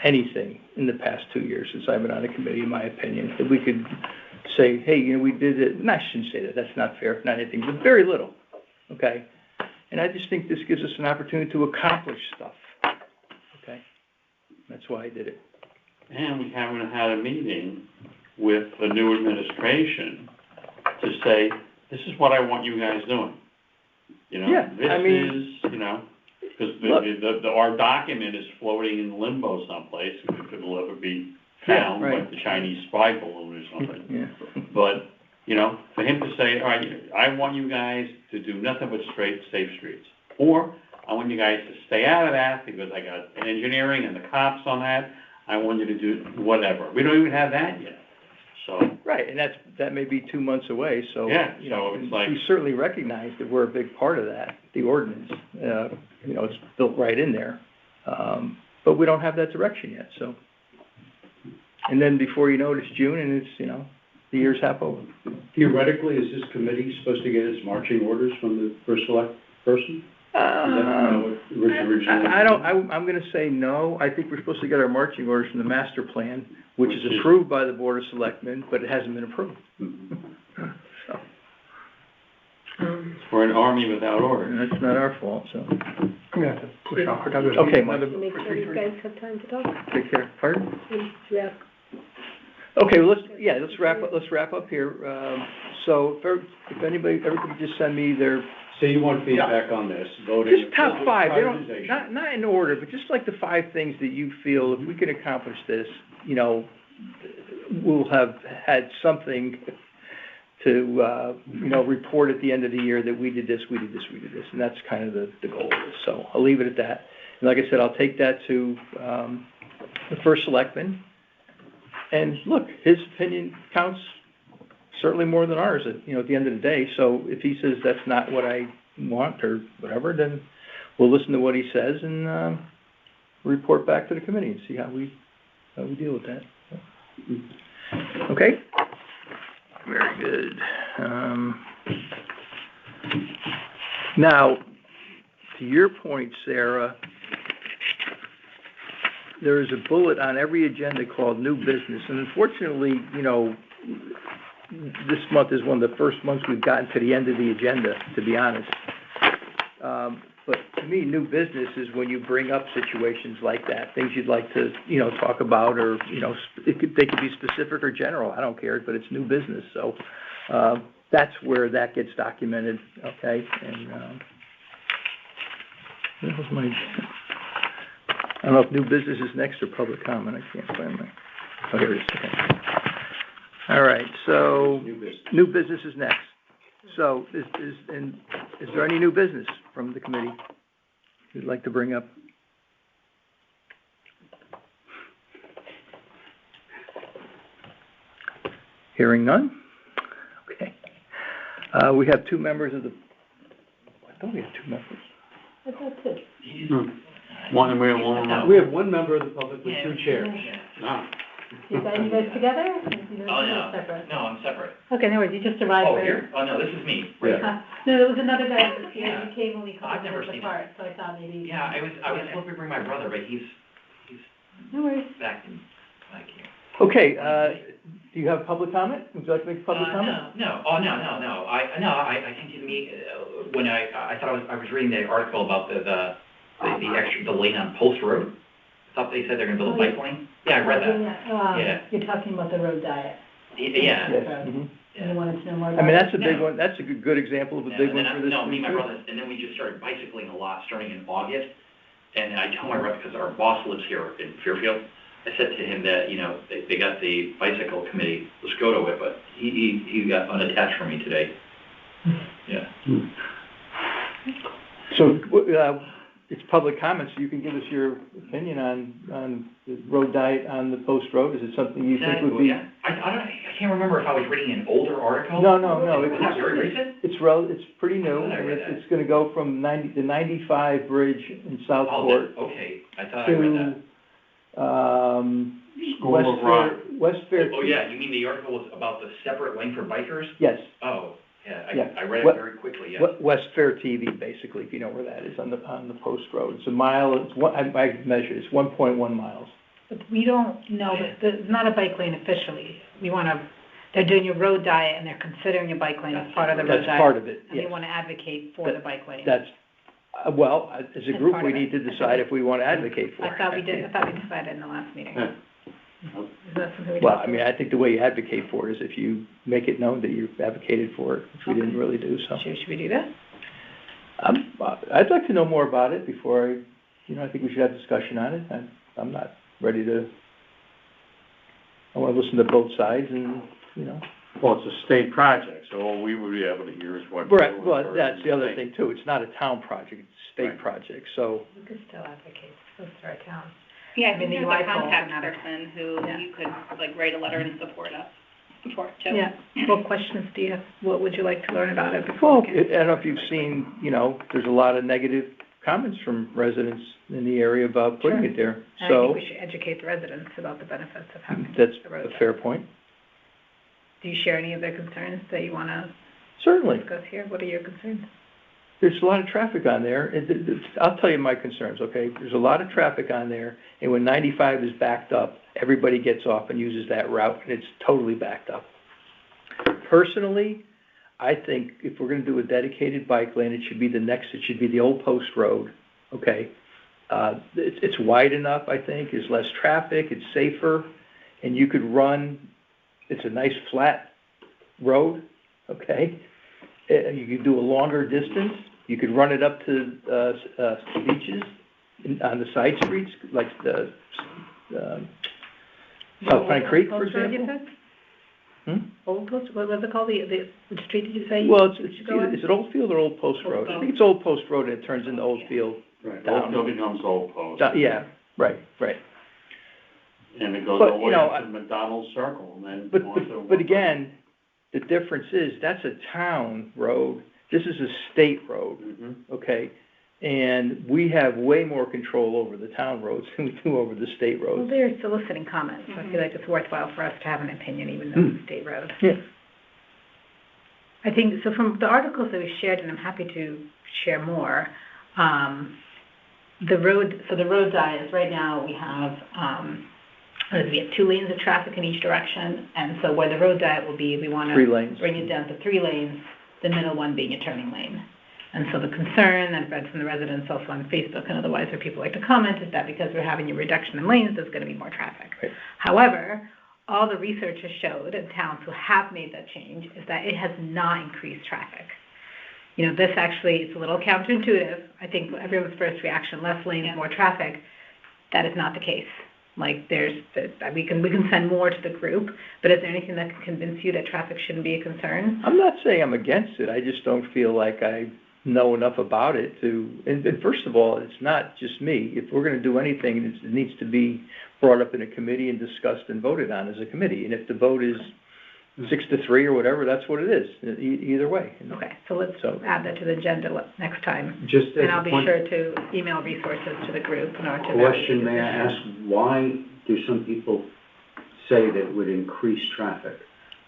anything in the past 2 years since I've been on the committee, in my opinion, that we could say, hey, you know, we did it. And I shouldn't say that. That's not fair, not anything, but very little, okay? And I just think this gives us an opportunity to accomplish stuff, okay? That's why I did it. And we haven't had a meeting with the new administration to say, this is what I want you guys doing. You know, Yeah, this I mean, is, you know, because look. our document is floating in limbo someplace. It will ever be found, Yeah, right. like the Chinese spy balloon or something. Yeah. But, you know, for him to say, all right, I want you guys to do nothing but safe streets. Or I want you guys to stay out of that because I got engineering and the cops on that. I want you to do whatever. We don't even have that yet. So. Right, and that may be 2 months away, so, Yeah, you know, so it's like- we certainly recognize that we're a big part of that, the ordinance. You know, it's built right in there. But we don't have that direction yet, so. And then before you know it, it's June and it's, you know, the year's half over. Theoretically, is this committee supposed to get its marching orders from the first select person? Is that what was originally? I'm gonna say no. I think we're supposed to get our marching orders from the master plan, which is approved by the Board of Selectmen, but it hasn't been approved. So, We're an army without orders. and that's not our fault, so. I'm gonna have to push off. I got another Okay, meeting, Mike. another- make sure you guys have time to talk. Take care. Pardon? Yeah. Okay, well, let's wrap up here. So if everybody just send me their, So you want feedback on this, voting? just top five, they don't, prioritization. not in order, but just like the 5 things that you feel, if we can accomplish this, you know, we'll have had something to, you know, report at the end of the year that we did this, and that's kind of the goal. So I'll leave it at that. And like I said, I'll take that to, the first selectman. And look, his opinion counts certainly more than ours at, you know, at the end of the day. So if he says that's not what I want or whatever, then we'll listen to what he says and, report back to the committee and see how we deal with that. Okay? Very good. Now, to your point, Sarah, there is a bullet on every agenda called new business, and unfortunately, you know, this month is one of the first months we've gotten to the end of the agenda, to be honest. But to me, new business is when you bring up situations like that, things you'd like to, you know, talk about, or, you know, they could be specific or general, I don't care, but it's new business, so, that's where that gets documented, okay? And, That was my, I don't know if new business is next or public comment, I can't find my, oh, here it is, okay. All right, so, new business is next. So, is there any new business from the committee you'd like to bring up? Hearing none? Okay. We have two members of the, I thought we had two members. I thought so. One, we have one. We have one member of the public with two chairs. Ah. You guys together? Oh, no, Separate? no, I'm separate. Okay, no worries, you just arrived. Oh, right? here? Oh, no, this is me. Yeah. No, there was another guy that was here, Yeah. you came only a I've couple never minutes seen apart, so I thought maybe. Yeah, I was supposed to bring my brother, but he's No worries. back here. Okay, do you have public comment? Would you like to make a public comment? No, I came to the meet, when I thought I was reading the article about the lane on Post Road. I thought they said they're gonna build a bike lane. Yeah, I read that. Yeah. You're talking about the road diet, Yeah. Yes. Mhm. and you wanted to know more I about mean, it? that's a big one, that's a good example of a big one for this. No, me and my brother, and then we just started bicycling a lot starting in August. And I told my brother, because our boss lives here in Fairfield, I said to him that, they got the bicycle committee, let's go to it, but he got unattached from me today. Yeah. So, it's public comments, so you can give us your opinion on the road diet on the Post Road. Is it something you think would be? Yeah. I can't remember if I was reading an older article. No. Was that very recent? It's pretty new, I thought I and read that. it's gonna go from the 95 bridge in Southport Okay, I thought I read that. to, School of Rock. West Fair. Oh, yeah, you mean the article was about the separate lane for bikers? Yes. Oh, yeah, Yeah. I read it What- very quickly, yeah. West Fair TV, basically, if you know where that is on the Post Road. It's a mile, I measured, it's 1.1 miles. But we don't know, it's not a bike lane officially. They're doing a road diet and they're considering a bike lane as part of the road diet. That's part of it, And we yes. want to advocate for the bike lane. That's, well, as a That's group, part we of it. need to decide if we want to advocate for it. I thought we decided in the last meeting. Yeah. Is that something we Well, talked I mean, about? I think the way you advocate for it is if you make it known that you've advocated for it, which we didn't really do, so. Should we do that? I'd like to know more about it before I think we should have discussion on it. I'm not ready to, I want to listen to both sides and, Well, it's a state project, so all we would be able to hear is what. Right, well, that's the other thing too. It's not a town project, it's a state Right. project, so. We could still advocate, it's our town. Yeah, I I mean, think the there's a UI poll contact is another- person who Yeah. you could, write a letter and support too. Yeah, what questions do you have, what would you like to learn about it before? Well, we I can- don't know if you've seen, there's a lot of negative comments from residents in the area about putting Sure. it there, And I so. think we should educate the residents about the benefits of having That's the road a diet. fair point. Do you share any of their concerns that you want to Certainly. discuss here? What are your concerns? There's a lot of traffic on there. I'll tell you my concerns, okay? There's a lot of traffic on there, and when 95 is backed up, everybody gets off and uses that route, and it's totally backed up. Personally, I think if we're gonna do a dedicated bike lane, it should be the Old Post Road, okay? It's wide enough, I think, there's less traffic, it's safer, and you could run, it's a nice flat road, okay? You could do a longer distance, you could run it up to, beaches on the side streets, like the, South Pine Creek, for Post Road, you example. said? Old Post, what was it called, which street did you say? Well, you should go on? is it Oldfield or Old Post Road? I think it's Old Post Road and it turns into Oldfield. Right, Down. Oldfield becomes Old Post. Yeah, right. And it goes But, all the way up to McDonald's Circle, and then onto. But again, the difference is, that's a town road, this is a state road, Mhm. okay? And we have way more control over the town roads than we do over the state Well, roads. they're soliciting comments, so I feel like it's worthwhile for us to have an opinion, even though it's a state road. Yeah. I think, so from the articles that we shared, and I'm happy to share more, the road diet, right now, we have 2 lanes of traffic in each direction, and so where the road diet will be, we want 3 to lanes. bring it down to 3 lanes, the middle one being a turning lane. And so the concern that I've read from the residents also on Facebook and otherwise where people like to comment is that because we're having a reduction in lanes, there's going to be more traffic. Right. However, all the research has showed in towns who have made that change is that it has not increased traffic. you know, this actually, it's a little counterintuitive. I think everyone's first reaction, less lanes, more traffic. That is not the case. Like, we can send more to the group, but is there anything that can convince you that traffic shouldn't be a concern? I'm not saying I'm against it, I just don't feel like I know enough about it and first of all, it's not just me. If we're gonna do anything, it needs to be brought up in a committee and discussed and voted on as a committee. And if the vote is 6-3 or whatever, that's what it is, either way. Okay, so let's add that to the agenda next time. Just as And I'll be one sure to email resources to the group in order to. question, may I ask, why do some people say that it would increase traffic?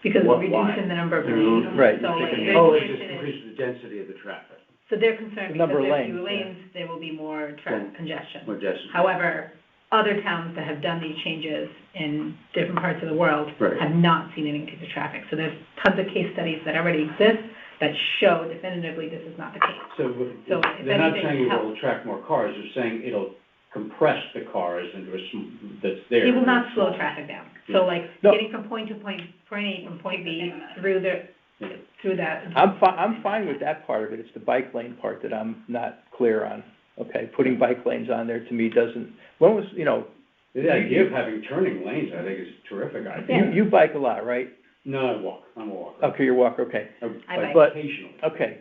Because we're Why? reducing the number of lanes. Right. So like, Oh, it just increases the density of the traffic, so they're concerned The because number of there are lanes, fewer yeah. lanes, there will be more congestion. more density. However, other towns that have done these changes in different parts of the world Right. have not seen an increase of traffic. So there's tons of case studies that already exist that show definitively this is not the case. So So if they're not anything saying it will helps. attract more cars, they're saying it'll compress the cars into that's there. It will not slow traffic down. Yeah. So like No. getting from point A, from point B through that. I'm fine with that part of it, it's the bike lane part that I'm not clear on, okay? Putting bike lanes on there to me doesn't, when was, The idea of having turning lanes, I think, is a terrific idea. you bike a lot, right? No, I walk, I'm a walker. Okay, you're a walker, okay. I bike. But- Occasionally. Okay,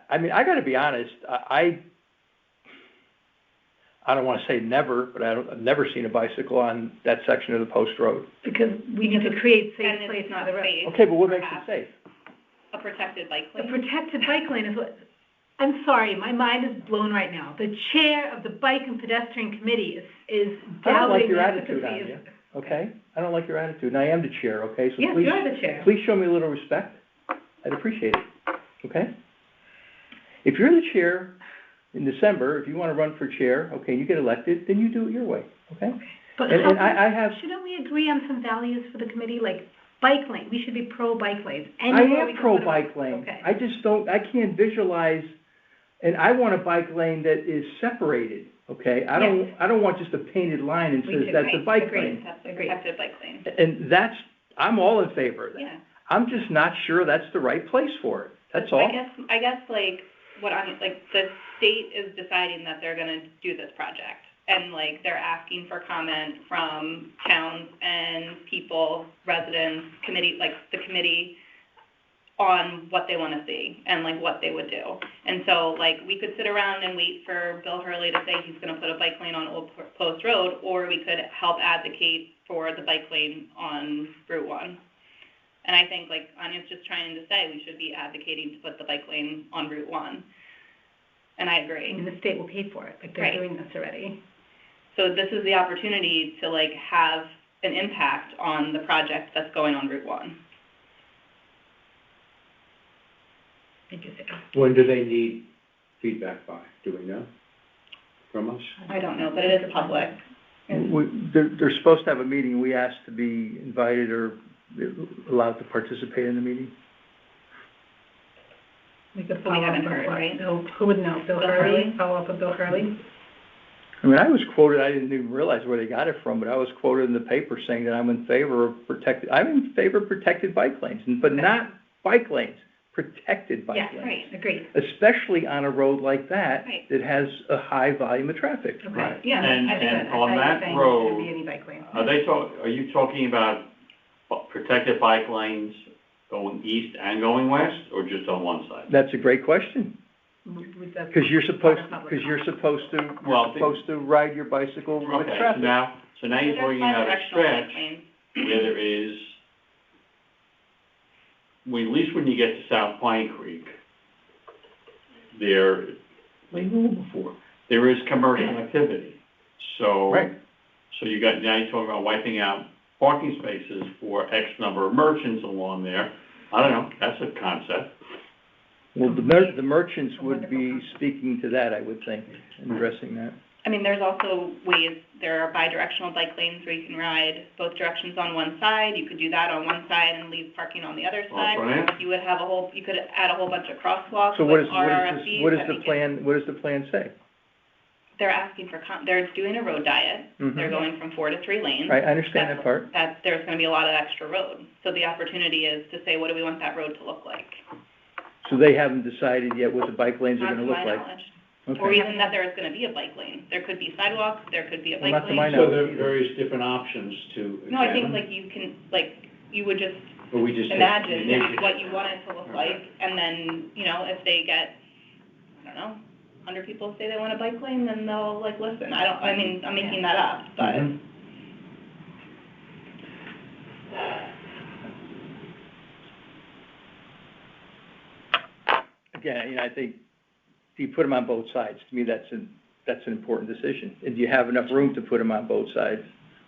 I mean, I gotta be honest, I don't wanna say never, but I've never seen a bicycle on that section of the post road. Because we need to create safe And places it's for not the road. safe. Okay, but what makes it Perhaps. safe? A protected bike The lane. protected bike lane is what, I'm sorry, my mind is blown right now. The chair of the Bike and Pedestrian Committee is I don't like doubting your the attitude on efficacy you, of. okay? I don't like your attitude, and I am the chair, okay? So Yes, please, you are the chair. please show me a little respect. I'd appreciate it, okay? If you're the chair in December, if you wanna run for chair, okay, you get elected, then you do it your way, okay? But And I have, shouldn't we agree on some values for the committee, like bike lane, we should be pro-bike lanes. I Anywhere we am can put a pro-bike lane. Okay. I just don't, I can't visualize, and I want a bike lane that is separated, okay? I don't want just a painted line and Me says too. that's a bike Agreed. lane. That's a Agreed. protected bike lane. And I'm all in favor of that. Yeah. I'm just not sure that's the right place for it, that's all. I guess like, the state is deciding that they're gonna do this project. And like, they're asking for comment from towns and people, residents, the committee on what they wanna see and like what they would do. And so like, we could sit around and wait for Bill Hurley to say he's gonna put a bike lane on Old Post Road, or we could help advocate for the bike lane on Route 1. And I think, like, Anya's just trying to say, we should be advocating to put the bike lane on Route 1. And I agree. And the state will pay for it, like they're Right. doing this already. So this is the opportunity to, like, have an impact on the project that's going on Route 1. Thank you, Sarah. When do they need feedback by, do we know, from us? I don't know, but it is public. They're supposed to have a meeting, we asked to be invited or allowed to participate in the meeting. We could We follow up haven't with heard, right? Who would know? Bill Bill Hurley? Hurley? Follow up with Bill Hurley? I mean, I was quoted, I didn't even realize where they got it from, but I was quoted in the paper saying that I'm in favor of protected bike lanes, but not bike lanes, protected bike Yes, lanes. Right. agreed. Especially on a road like that, Right. that has a high volume of traffic. Okay. Right. Yeah, And- I think and that, on I that think there shouldn't be road, any bike lane. Are you talking about protected bike lanes going east and going west, or just on one side? That's a great question, Because because you're supposed to ride your bicycle with Okay, traffic. so now you're There's talking about a bidirectional stretch bike lanes. where there is, at least when you get to South Pine Creek, there is commercial activity. So, Right. so now you're talking about wiping out parking spaces for X number of merchants along there. I don't know, that's a concept. Well, the merchants would be speaking to that, I would think, and addressing that. I mean, there's also there are bi-directional bike lanes where you can ride both directions on one side. You could do that on one side and leave parking on the other side. right. You could add a whole bunch of crosswalks So with RRFBs. what does that the make it- plan, what does the plan say? They're asking for, they're doing a road diet. Mhm. They're going from 4 to 3 lanes. Right, I understand that part. That there's gonna be a lot of extra road. So the opportunity is to say, what do we want that road to look like? So they haven't decided yet what the bike lanes are Not gonna to look my like? knowledge. Okay. Or even that there is gonna be a bike lane. There could be sidewalks, there could be a Well, bike not to my lane. knowledge. So there are various different options to examine? No, I think like you can, like, you would just Or we just imagine naked- what you want it to look like, and then, you know, if they get, I don't know, 100 people say they want a bike lane, then they'll like listen. I mean, I'm making that up, but. Mhm. Again, you know, I think, do you put them on both sides? To me, that's an important decision. And do you have enough room to put them on both sides?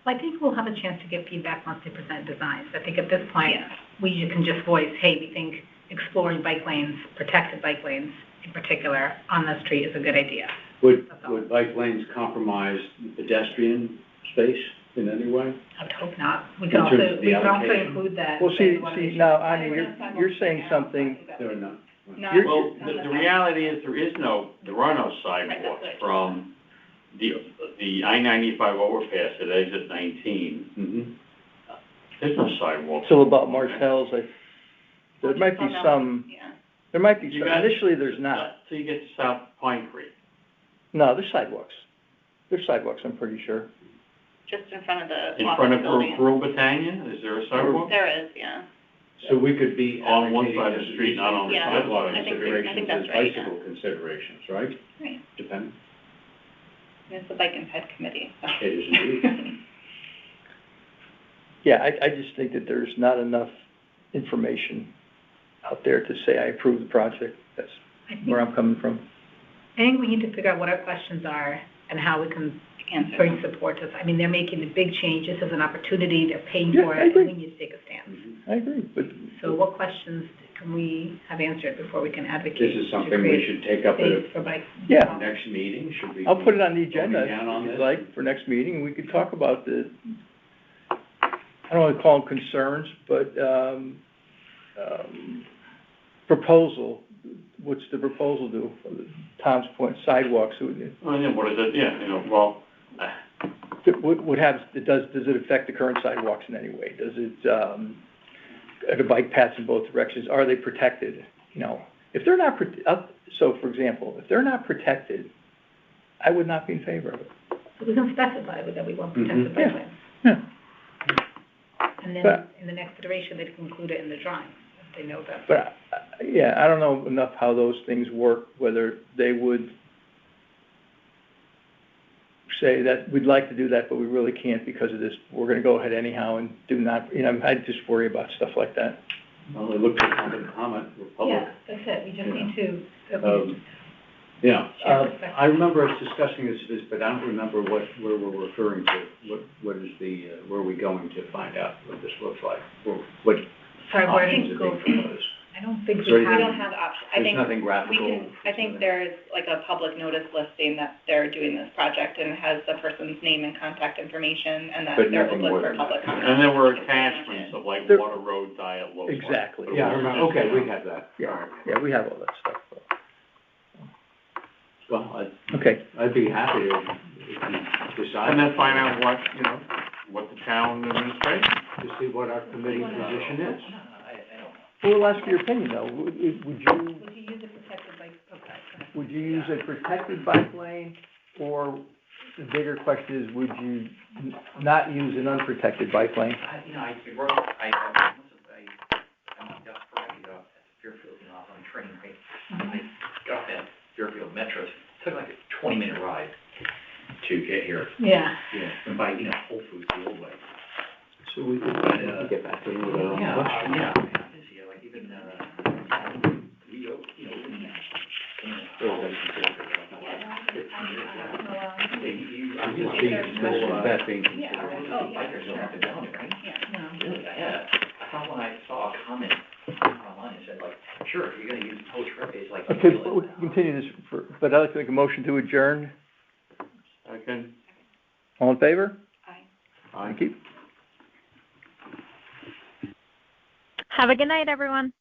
Well, I think we'll have a chance to get feedback once they present designs. I think at this point, Yeah. we can just voice, hey, we think exploring bike lanes, protected bike lanes in particular, on the street is a good idea. Would bike lanes compromise pedestrian space in any way? I would hope not. We In can terms also, of the we can also allocation. include that. Well, say see, we wanna make now, sure- Anya, you're saying something, There are not. Not You're- Well, on the side. reality is, there are no sidewalks that's what- from the I-95 overpass at exit 19. Mhm. There's no sidewalks. till about Martell's, there might be Just on some, Yeah. there might be You some, got- initially there's not. Till you get to South Pine Creek. No, there's sidewalks. There's sidewalks, I'm pretty sure. Just in front of the In office front of building. Pearl Battalion, is there a sidewalk? There is, yeah. So we could be On one allocating side of the street, not on the Yeah, sidewalk I think considerations that's as right, bicycle considerations, right? Right. Depend, And it's the bike and ped committee, so. it is indeed. Yeah, I just think that there's not enough information out there to say I approve the project. That's I think- where I'm coming from. I think we need to figure out what our questions are and how we can Answer bring them. support to us. I mean, they're making a big change. This is an opportunity. They're paying Yeah, for I it, agree. and we need to take a stand. I agree, but So what questions can we have answered before we can advocate This is to something we create should take up at space for bikes? Yeah. a next meeting, should we? I'll put it on the be agenda voting down on if you'd this? like for next meeting, and we could talk about the, I don't want to call them concerns, but, proposal. What's the proposal do? Tom's point, sidewalks, Well, yeah, what is it, yeah, you know, well, does it affect the current sidewalks in any way? Does it, are the bike paths in both directions, are they protected? You know, if they're not, so for example, if they're not protected, I would not be in favor of it. So we can specify that we want protected Mhm. bike lanes. Yeah. And then But- in the next iteration, they can include it in the drawings, if they know that. But, yeah, I don't know enough how those things work, whether they would say that we'd like to do that, but we really can't because of this, we're gonna go ahead anyhow and do not, you know, I just worry about stuff like that. Well, it looks like public comment, we're public. Yeah, that's it. We just Yeah. need to, at Um, least Yeah, share perspective. I remember us discussing this, but I don't remember where we're referring to. What is where are we going to find out what this looks like? Or what Sorry, where options did are it go being from? proposed? I don't think Sorry, we We have. don't have options. I There's think nothing graphical. we can, I think there's like a public notice listing that they're doing this project and has the person's name and contact information and that But they're nothing open more for than public that. comment. and there were It's pretty much attachments it. of like There- what a road diet looks like. Exactly. But it Yeah, I was remember, just, okay, you we know, have that. Yeah, yeah, we have all that stuff. Well, Okay, I'd be happy to decide. And then find out what, you know, what the town administration. To see what our committee position is. well, we'll ask your opinion though, would you, Would you use a protected bike, okay. would you use a protected bike lane, or the bigger question is, would you not use an unprotected bike lane? I'm desperate, I got off at Fairfield, off on a train, right? I got off at Fairfield Metro, took like a 20-minute ride to get here. Yeah. Yeah. And by, Whole Foods the old way. So we could get back to them with our own question. Like even, we, I'm just being considerate, that being considerate. bikers don't have to down it, right? No. Really, I thought when I saw a comment online, it said like, sure, if you're gonna use tow trip, it's like. Okay, but we can continue this, but I'd like to make a motion to adjourn. Second. All in favor? Aye. Thank you. Have a good night, everyone.